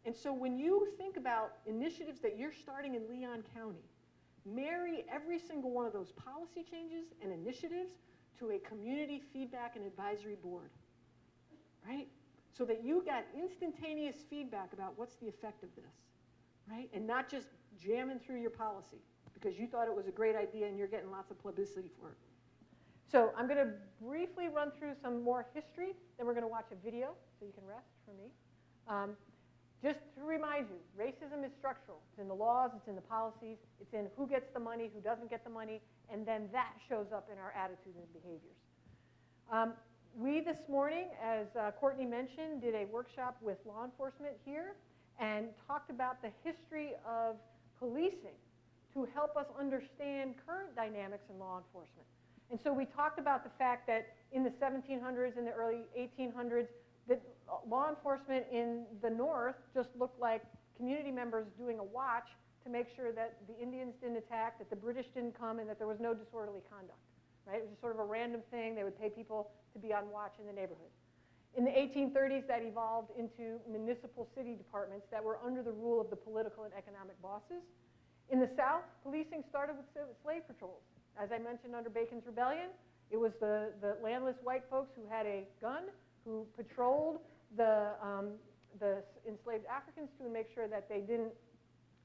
And so when you think about initiatives that you're starting in Leon County, marry every single one of those policy changes and initiatives to a community feedback and advisory board, right? So that you got instantaneous feedback about what's the effect of this, right? And not just jamming through your policy because you thought it was a great idea and you're getting lots of publicity for it. So I'm going to briefly run through some more history, then we're going to watch a video so you can rest from me. Just to remind you, racism is structural. It's in the laws, it's in the policies, it's in who gets the money, who doesn't get the money, and then that shows up in our attitudes and behaviors. We this morning, as Courtney mentioned, did a workshop with law enforcement here and talked about the history of policing to help us understand current dynamics in law enforcement. And so we talked about the fact that in the 1700s and the early 1800s, that law enforcement in the north just looked like community members doing a watch to make sure that the Indians didn't attack, that the British didn't come, and that there was no disorderly conduct. Right? It was just sort of a random thing. They would pay people to be on watch in the neighborhood. In the 1830s, that evolved into municipal city departments that were under the rule of the political and economic bosses. In the South, policing started with slave patrols. As I mentioned, under Bacon's Rebellion, it was the landless white folks who had a gun, who patrolled the enslaved Africans to make sure that they didn't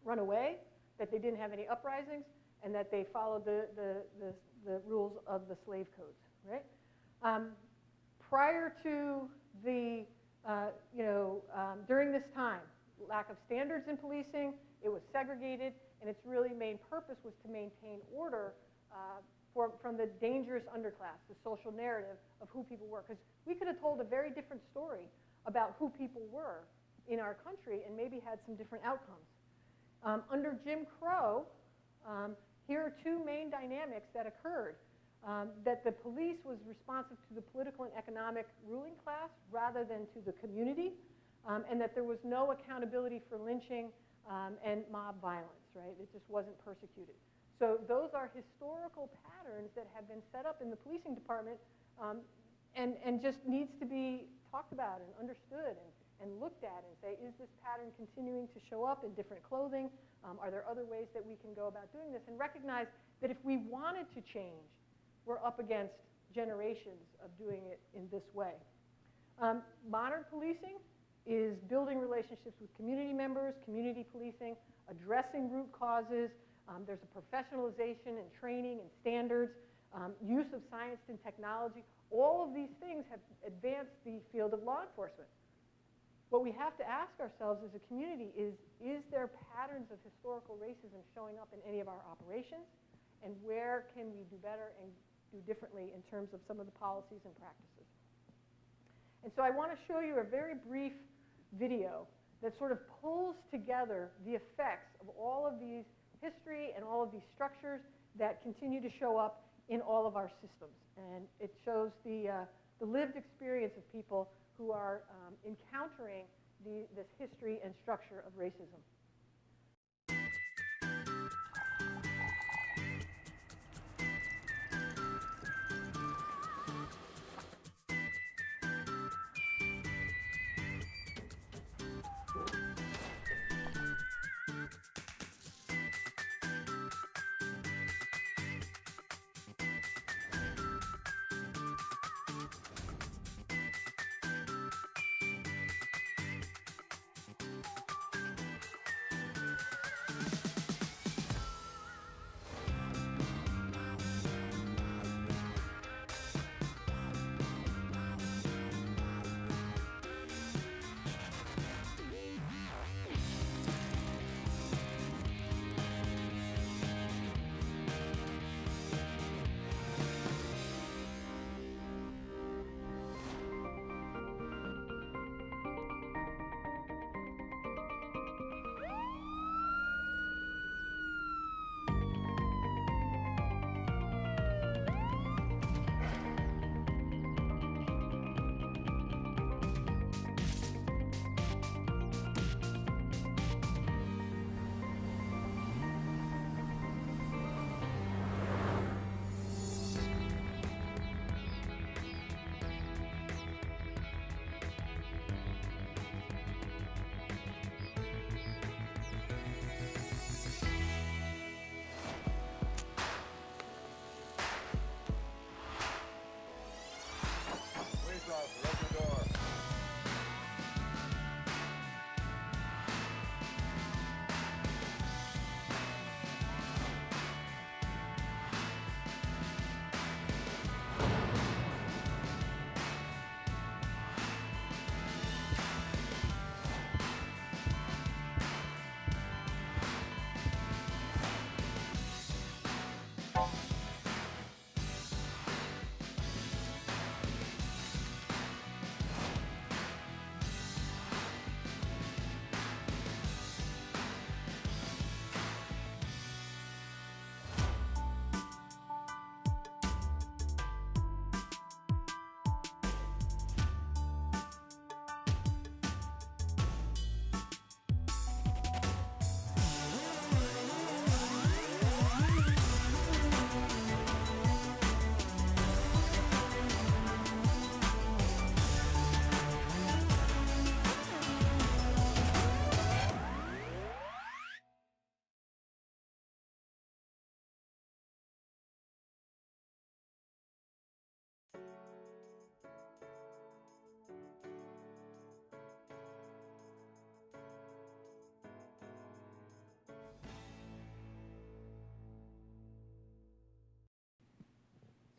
run away, that they didn't have any uprisings, and that they followed the rules of the slave codes, right? Prior to the, during this time, lack of standards in policing, it was segregated, and its really main purpose was to maintain order from the dangerous underclass, the social narrative of who people were. Because we could have told a very different story about who people were in our country and maybe had some different outcomes. Under Jim Crow, here are two main dynamics that occurred. That the police was responsive to the political and economic ruling class rather than to the community, and that there was no accountability for lynching and mob violence, right? It just wasn't persecuted. So those are historical patterns that have been set up in the policing department and just needs to be talked about and understood and looked at and say, is this pattern continuing to show up in different clothing? Are there other ways that we can go about doing this? And recognize that if we wanted to change, we're up against generations of doing it in this way. Modern policing is building relationships with community members, community policing, addressing root causes. There's a professionalization and training and standards, use of science and technology. All of these things have advanced the field of law enforcement. What we have to ask ourselves as a community is there patterns of historical racism showing up in any of our operations? And where can we do better and do differently in terms of some of the policies and practices? And so I want to show you a very brief video that sort of pulls together the effects of all of these history and all of these structures that continue to show up in all of our systems. And it shows the lived experience of people who are encountering this history and structure of racism.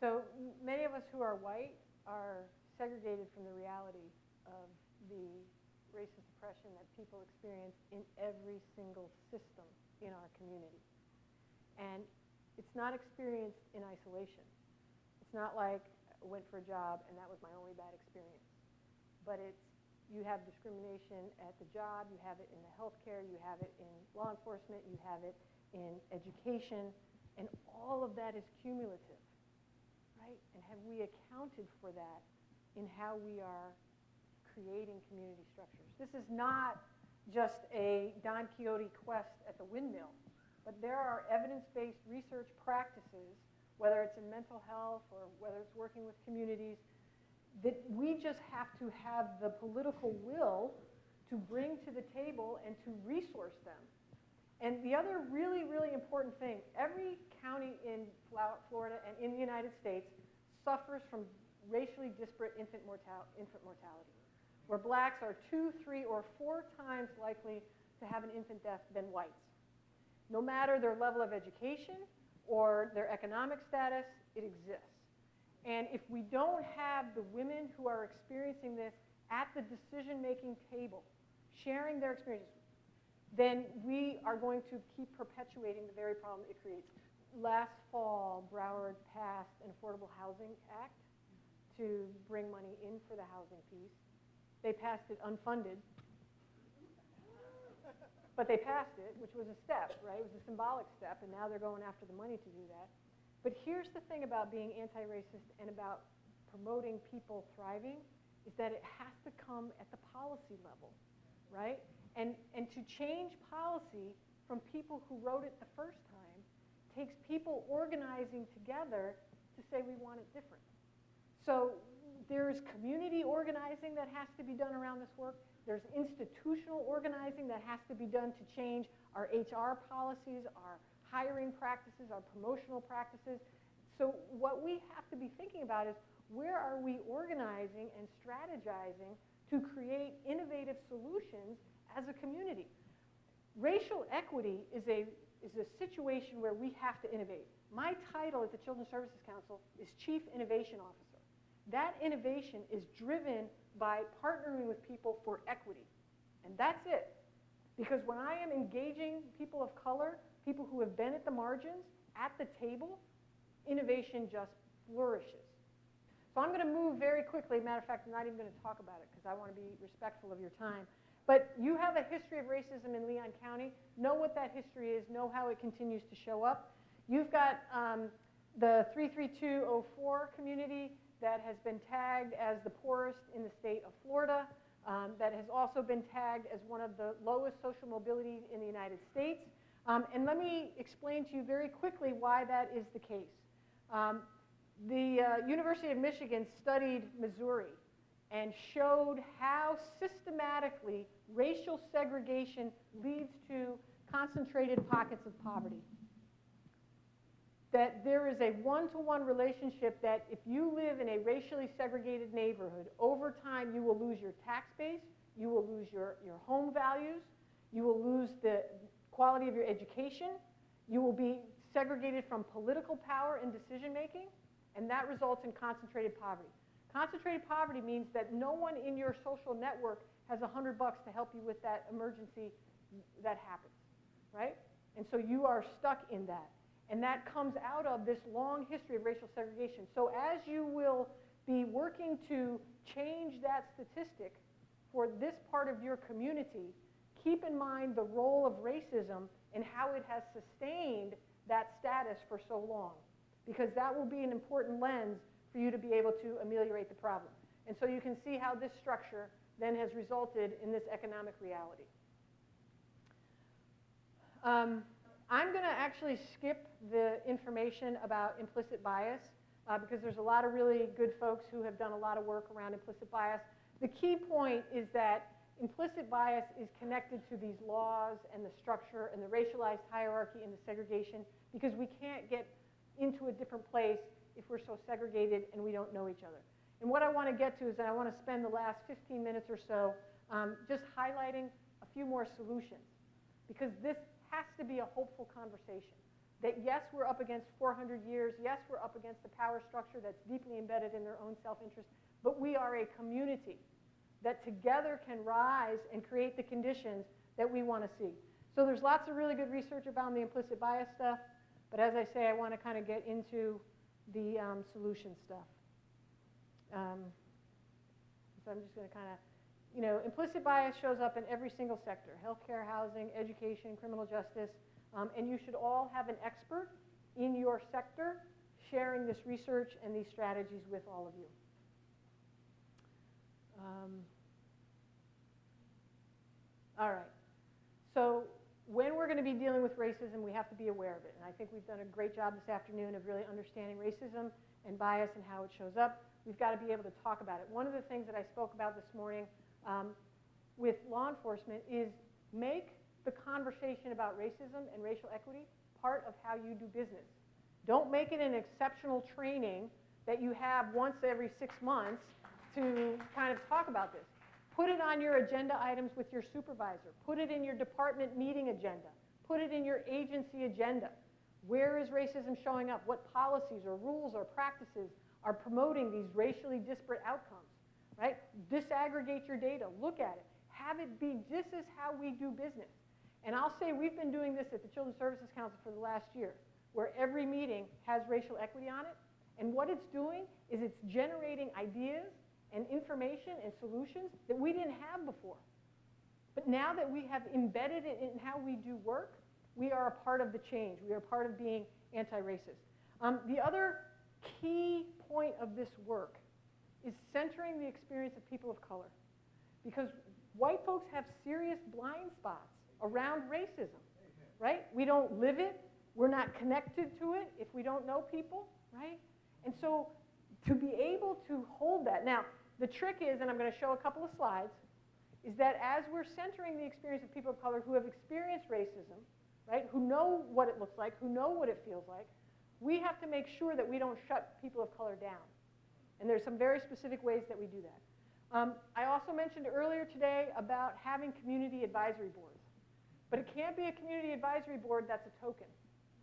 So many of us who are white are segregated from the reality of the racist oppression that people experience in every single system in our community. And it's not experienced in isolation. It's not like I went for a job and that was my only bad experience. But you have discrimination at the job, you have it in the healthcare, you have it in law enforcement, you have it in education, and all of that is cumulative, right? And have we accounted for that in how we are creating community structures? This is not just a Don Quixote quest at the windmill, but there are evidence-based research practices, whether it's in mental health or whether it's working with communities, that we just have to have the political will to bring to the table and to resource them. And the other really, really important thing, every county in Florida and in the United States suffers from racially disparate infant mortality, where blacks are 2, 3, or 4 times likely to have an infant death than whites. No matter their level of education or their economic status, it exists. And if we don't have the women who are experiencing this at the decision-making table, sharing their experiences, then we are going to keep perpetuating the very problem it creates. Last fall, Broward passed an Affordable Housing Act to bring money in for the housing piece. They passed it unfunded, but they passed it, which was a step, right? It was a symbolic step, and now they're going after the money to do that. But here's the thing about being anti-racist and about promoting people thriving, is that it has to come at the policy level, right? And to change policy from people who wrote it the first time takes people organizing together to say we want it different. So there's community organizing that has to be done around this work. There's institutional organizing that has to be done to change our HR policies, our hiring practices, our promotional practices. So what we have to be thinking about is, where are we organizing and strategizing to create innovative solutions as a community? Racial equity is a situation where we have to innovate. My title at the Children's Services Council is Chief Innovation Officer. That innovation is driven by partnering with people for equity. And that's it. Because when I am engaging people of color, people who have been at the margins, at the table, innovation just flourishes. So I'm going to move very quickly. Matter of fact, I'm not even going to talk about it because I want to be respectful of your time. But you have a history of racism in Leon County. Know what that history is. Know how it continues to show up. You've got the 33204 community that has been tagged as the poorest in the state of Florida, that has also been tagged as one of the lowest social mobility in the United States. And let me explain to you very quickly why that is the case. The University of Michigan studied Missouri and showed how systematically racial segregation leads to concentrated pockets of poverty. That there is a one-to-one relationship that if you live in a racially segregated neighborhood, over time you will lose your tax base, you will lose your home values, you will lose the quality of your education, you will be segregated from political power and decision making, and that results in concentrated poverty. Concentrated poverty means that no one in your social network has $100 to help you with that emergency that happens, right? And so you are stuck in that. And that comes out of this long history of racial segregation. So as you will be working to change that statistic for this part of your community, keep in mind the role of racism and how it has sustained that status for so long, because that will be an important lens for you to be able to ameliorate the problem. And so you can see how this structure then has resulted in this economic reality. I'm going to actually skip the information about implicit bias because there's a lot of really good folks who have done a lot of work around implicit bias. The key point is that implicit bias is connected to these laws and the structure and the racialized hierarchy and the segregation, because we can't get into a different place if we're so segregated and we don't know each other. And what I want to get to is that I want to spend the last 15 minutes or so just highlighting a few more solutions, because this has to be a hopeful conversation. that yes, we're up against 400 years, yes, we're up against a power structure that's deeply embedded in their own self-interest, but we are a community that together can rise and create the conditions that we want to see. So there's lots of really good research about the implicit bias stuff, but as I say, I want to kind of get into the solution stuff. So I'm just going to kind of, you know, implicit bias shows up in every single sector: healthcare, housing, education, criminal justice, and you should all have an expert in your sector sharing this research and these strategies with all of you. All right. So when we're going to be dealing with racism, we have to be aware of it. And I think we've done a great job this afternoon of really understanding racism and bias and how it shows up. We've got to be able to talk about it. One of the things that I spoke about this morning with law enforcement is make the conversation about racism and racial equity part of how you do business. Don't make it an exceptional training that you have once every 6 months to kind of talk about this. Put it on your agenda items with your supervisor. Put it in your department meeting agenda. Put it in your agency agenda. Where is racism showing up? What policies or rules or practices are promoting these racially disparate outcomes, right? Disaggregate your data. Look at it. Have it be, this is how we do business. And I'll say we've been doing this at the Children's Services Council for the last year, where every meeting has racial equity on it. And what it's doing is it's generating ideas and information and solutions that we didn't have before. But now that we have embedded it in how we do work, we are a part of the change. We are part of being anti-racist. The other key point of this work is centering the experience of people of color. Because white folks have serious blind spots around racism, right? We don't live it. We're not connected to it if we don't know people, right? And so to be able to hold that. Now, the trick is, and I'm going to show a couple of slides, is that as we're centering the experience of people of color who have experienced racism, right, who know what it looks like, who know what it feels like, we have to make sure that we don't shut people of color down. And there's some very specific ways that we do that. I also mentioned earlier today about having community advisory boards. But it can't be a community advisory board that's a token,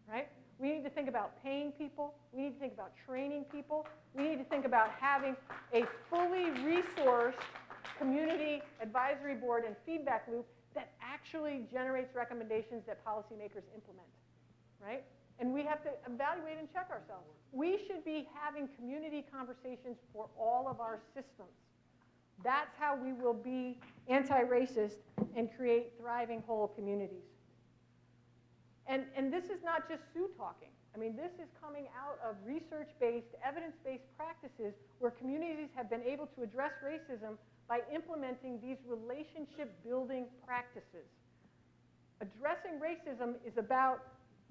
right? We need to think about paying people. We need to think about training people. We need to think about having a fully resourced community advisory board and feedback loop that actually generates recommendations that policymakers implement, right? And we have to evaluate and check ourselves. We should be having community conversations for all of our systems. That's how we will be anti-racist and create thriving whole communities. And this is not just Sue talking. I mean, this is coming out of research-based, evidence-based practices where communities have been able to address racism by implementing these relationship-building practices. Addressing racism is about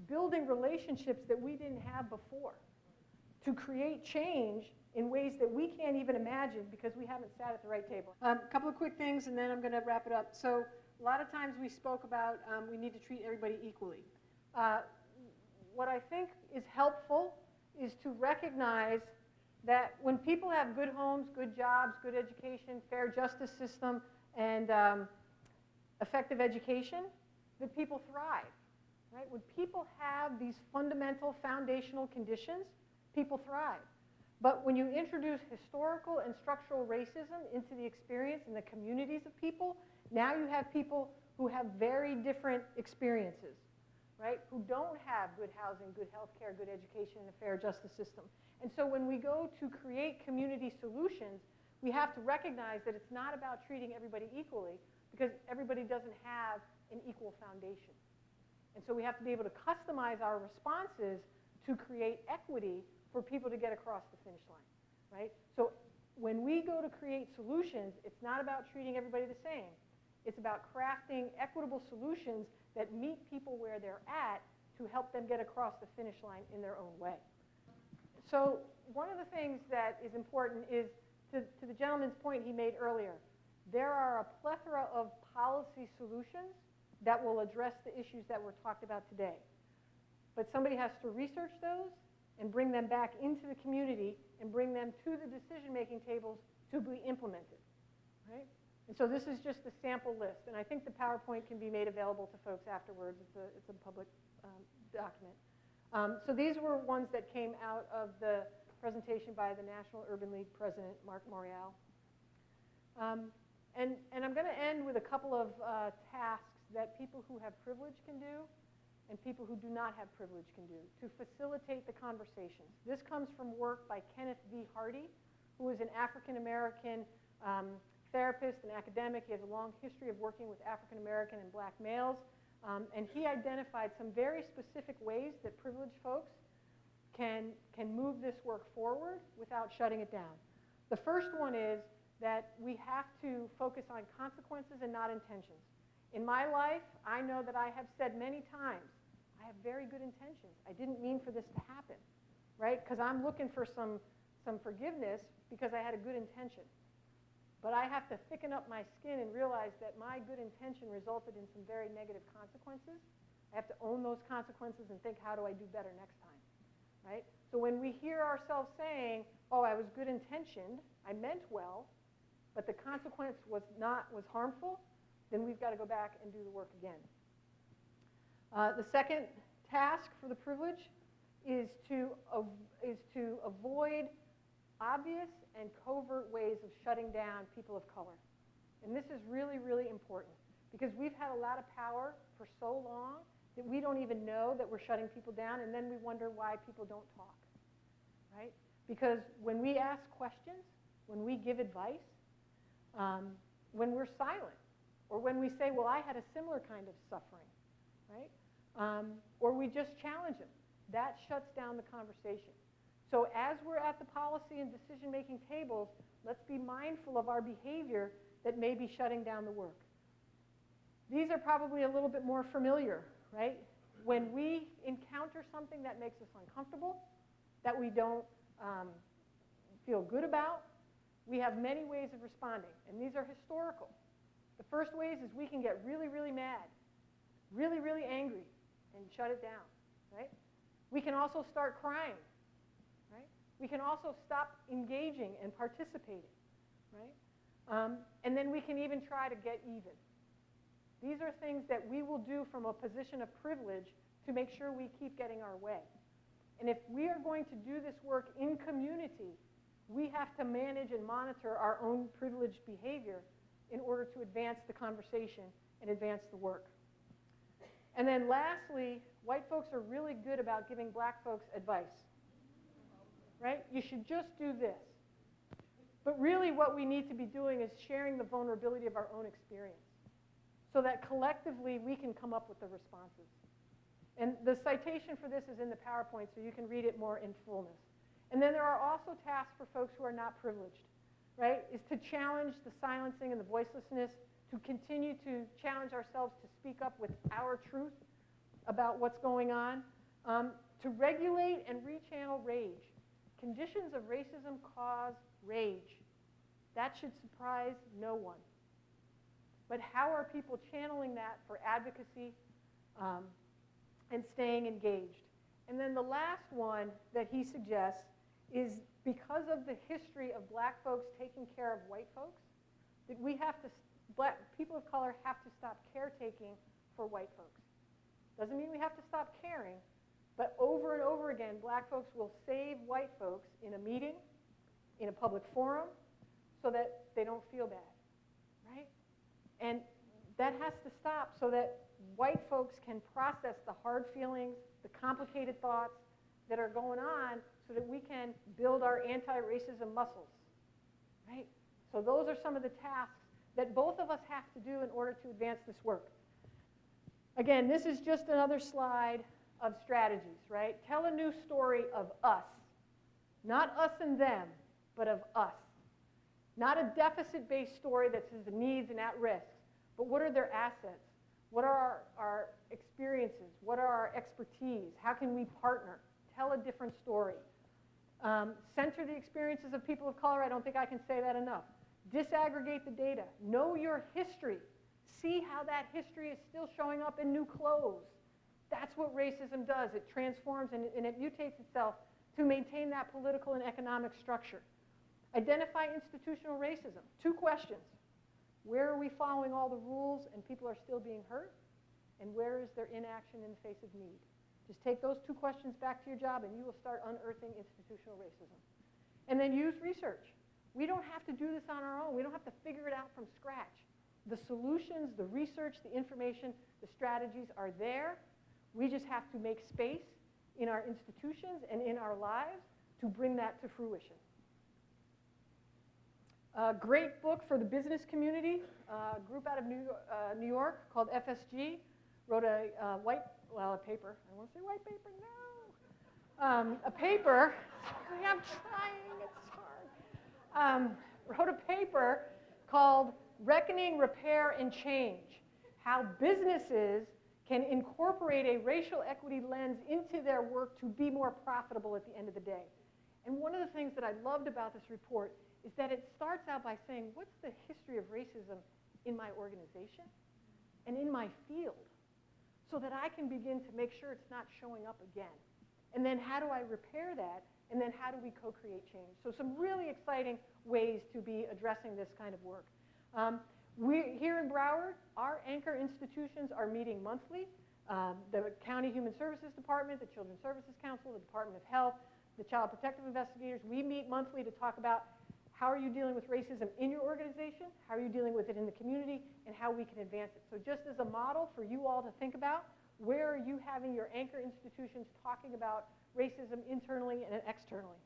building relationships that we didn't have before to create change in ways that we can't even imagine because we haven't sat at the right table. A couple of quick things, and then I'm going to wrap it up. So a lot of times we spoke about we need to treat everybody equally. What I think is helpful is to recognize that when people have good homes, good jobs, good education, fair justice system, and effective education, that people thrive. Right? When people have these fundamental foundational conditions, people thrive. But when you introduce historical and structural racism into the experience in the communities of people, now you have people who have very different experiences, right? Who don't have good housing, good health care, good education, and a fair justice system. And so when we go to create community solutions, we have to recognize that it's not about treating everybody equally because everybody doesn't have an equal foundation. And so we have to be able to customize our responses to create equity for people to get across the finish line, right? So when we go to create solutions, it's not about treating everybody the same. It's about crafting equitable solutions that meet people where they're at to help them get across the finish line in their own way. So one of the things that is important is, to the gentleman's point he made earlier, there are a plethora of policy solutions that will address the issues that were talked about today. But somebody has to research those and bring them back into the community and bring them to the decision-making tables to be implemented, right? And so this is just a sample list. And I think the PowerPoint can be made available to folks afterwards. It's a public document. So these were ones that came out of the presentation by the National Urban League President, Mark Morial. And I'm going to end with a couple of tasks that people who have privilege can do and people who do not have privilege can do to facilitate the conversations. This comes from work by Kenneth V. Hardy, who is an African-American therapist and academic. He has a long history of working with African-American and black males. And he identified some very specific ways that privileged folks can move this work forward without shutting it down. The first one is that we have to focus on consequences and not intentions. In my life, I know that I have said many times, I have very good intentions. I didn't mean for this to happen, right? Because I'm looking for some forgiveness because I had a good intention. But I have to thicken up my skin and realize that my good intention resulted in some very negative consequences. I have to own those consequences and think, how do I do better next time, right? So when we hear ourselves saying, oh, I was good intentioned, I meant well, but the consequence was harmful, then we've got to go back and do the work again. The second task for the privilege is to avoid obvious and covert ways of shutting down people of color. And this is really, really important because we've had a lot of power for so long that we don't even know that we're shutting people down, and then we wonder why people don't talk, right? Because when we ask questions, when we give advice, when we're silent, or when we say, well, I had a similar kind of suffering, right? Or we just challenge them, that shuts down the conversation. So as we're at the policy and decision-making tables, let's be mindful of our behavior that may be shutting down the work. These are probably a little bit more familiar, right? When we encounter something that makes us uncomfortable, that we don't feel good about, we have many ways of responding, and these are historical. The first ways is we can get really, really mad, really, really angry, and shut it down, right? We can also start crying, right? We can also stop engaging and participating, right? And then we can even try to get even. These are things that we will do from a position of privilege to make sure we keep getting our way. And if we are going to do this work in community, we have to manage and monitor our own privileged behavior in order to advance the conversation and advance the work. And then lastly, white folks are really good about giving black folks advice, right? You should just do this. But really what we need to be doing is sharing the vulnerability of our own experience so that collectively we can come up with the responses. And the citation for this is in the PowerPoint, so you can read it more in fullness. And then there are also tasks for folks who are not privileged, right? Is to challenge the silencing and the voicelessness, to continue to challenge ourselves to speak up with our truth about what's going on, to regulate and rechannel rage. Conditions of racism cause rage. That should surprise no one. But how are people channeling that for advocacy and staying engaged? And then the last one that he suggests is because of the history of black folks taking care of white folks, that we have to, people of color have to stop caretaking for white folks. Doesn't mean we have to stop caring, but over and over again, black folks will save white folks in a meeting, in a public forum, so that they don't feel bad, right? And that has to stop so that white folks can process the hard feelings, the complicated thoughts that are going on so that we can build our anti-racism muscles, right? So those are some of the tasks that both of us have to do in order to advance this work. Again, this is just another slide of strategies, right? Tell a new story of us. Not us and them, but of us. Not a deficit-based story that says the needs and at-risk, but what are their assets? What are our experiences? What are our expertise? How can we partner? Tell a different story. Center the experiences of people of color. I don't think I can say that enough. Disaggregate the data. Know your history. See how that history is still showing up in new clothes. That's what racism does. It transforms and it mutates itself to maintain that political and economic structure. Identify institutional racism. 2 questions. Where are we following all the rules and people are still being hurt? And where is there inaction in the face of need? Just take those 2 questions back to your job and you will start unearthing institutional racism. And then use research. We don't have to do this on our own. We don't have to figure it out from scratch. The solutions, the research, the information, the strategies are there. We just have to make space in our institutions and in our lives to bring that to fruition. A great book for the business community, a group out of New York called FSG, wrote a paper. I want to say white paper, no. A paper, sorry, I'm trying, it's hard. Wrote a paper called Reckoning, Repair, and Change, how businesses can incorporate a racial equity lens into their work to be more profitable at the end of the day. And one of the things that I loved about this report is that it starts out by saying, what's the history of racism in my organization and in my field, so that I can begin to make sure it's not showing up again. And then how do I repair that? And then how do we co-create change? So some really exciting ways to be addressing this kind of work. We here in Broward, our anchor institutions are meeting monthly. The County Human Services Department, the Children's Services Council, the Department of Health, the Child Protective Investigators, we meet monthly to talk about how are you dealing with racism in your organization, how are you dealing with it in the community, and how we can advance it. So just as a model for you all to think about, where are you having your anchor institutions talking about racism internally and externally?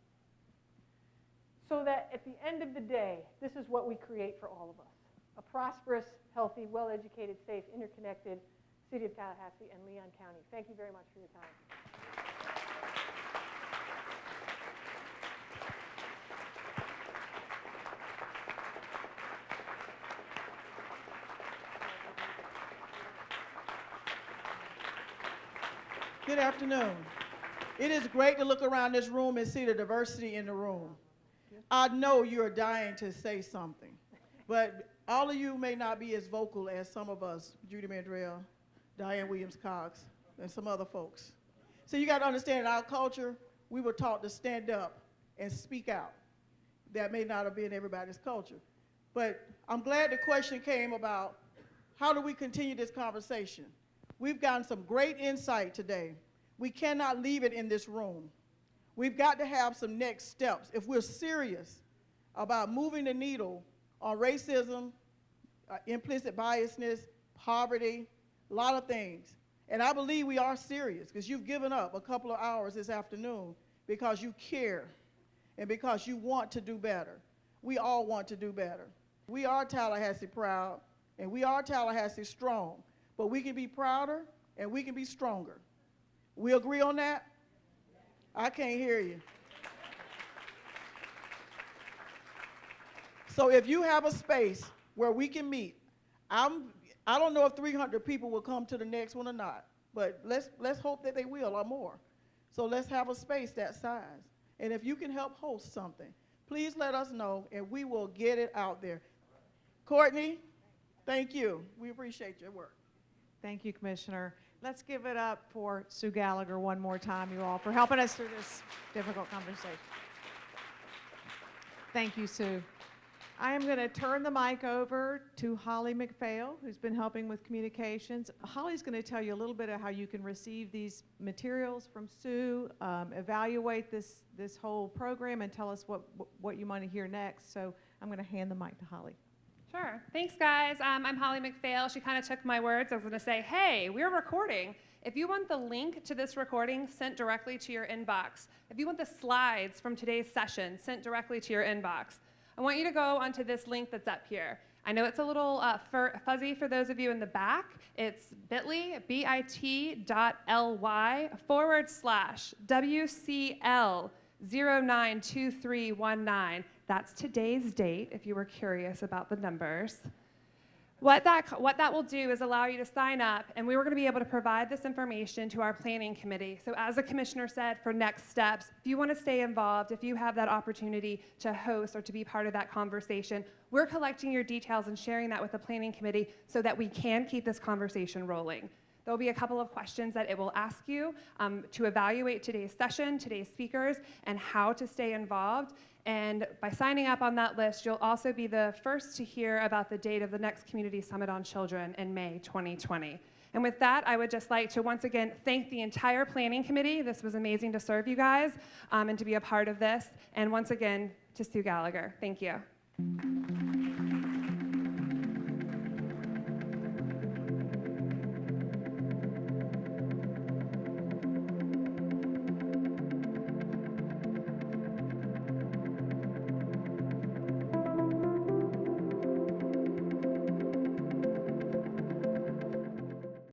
So that at the end of the day, this is what we create for all of us. A prosperous, healthy, well-educated, safe, interconnected City of Tallahassee and Leon County. Thank you very much for your time. Good afternoon. It is great to look around this room and see the diversity in the room. I know you're dying to say something, but all of you may not be as vocal as some of us, Judy Mandrell, Diane Williams-Cox, and some other folks. So you got to understand, in our culture, we were taught to stand up and speak out. That may not have been everybody's culture. But I'm glad the question came about, how do we continue this conversation? We've gotten some great insight today. We cannot leave it in this room. We've got to have some next steps. If we're serious about moving the needle on racism, implicit biasness, poverty, a lot of things. And I believe we are serious, because you've given up a couple of hours this afternoon because you care and because you want to do better. We all want to do better. We are Tallahassee proud, and we are Tallahassee strong. But we can be prouder and we can be stronger. We agree on that? I can't hear you. So if you have a space where we can meet, I don't know if 300 people will come to the next one or not, but let's hope that they will or more. So let's have a space that size. And if you can help host something, please let us know and we will get it out there. Courtney, thank you. We appreciate your work. Thank you, Commissioner. Let's give it up for Sue Gallagher one more time, you all, for helping us through this difficult conversation. Thank you, Sue. I am going to turn the mic over to Holly McPhail, who's been helping with communications. Holly's going to tell you a little bit of how you can receive these materials from Sue, evaluate this whole program, and tell us what you want to hear next. So I'm going to hand the mic to Holly. Sure. Thanks, guys. I'm Holly McPhail. She kind of took my words. I was going to say, hey, we're recording. If you want the link to this recording sent directly to your inbox, if you want the slides from today's session sent directly to your inbox, I want you to go onto this link that's up here. I know it's a little fuzzy for those of you in the back. It's bit.ly/WCL092319. That's today's date, if you were curious about the numbers. What that will do is allow you to sign up, and we were going to be able to provide this information to our planning committee. So as the commissioner said, for next steps, if you want to stay involved, if you have that opportunity to host or to be part of that conversation, we're collecting your details and sharing that with the planning committee so that we can keep this conversation rolling. There'll be a couple of questions that it will ask you to evaluate today's session, today's speakers, and how to stay involved. And by signing up on that list, you'll also be the first to hear about the date of the next Community Summit on Children in May 2020. And with that, I would just like to once again thank the entire planning committee. This was amazing to serve you guys and to be a part of this. And once again, to Sue Gallagher, thank you.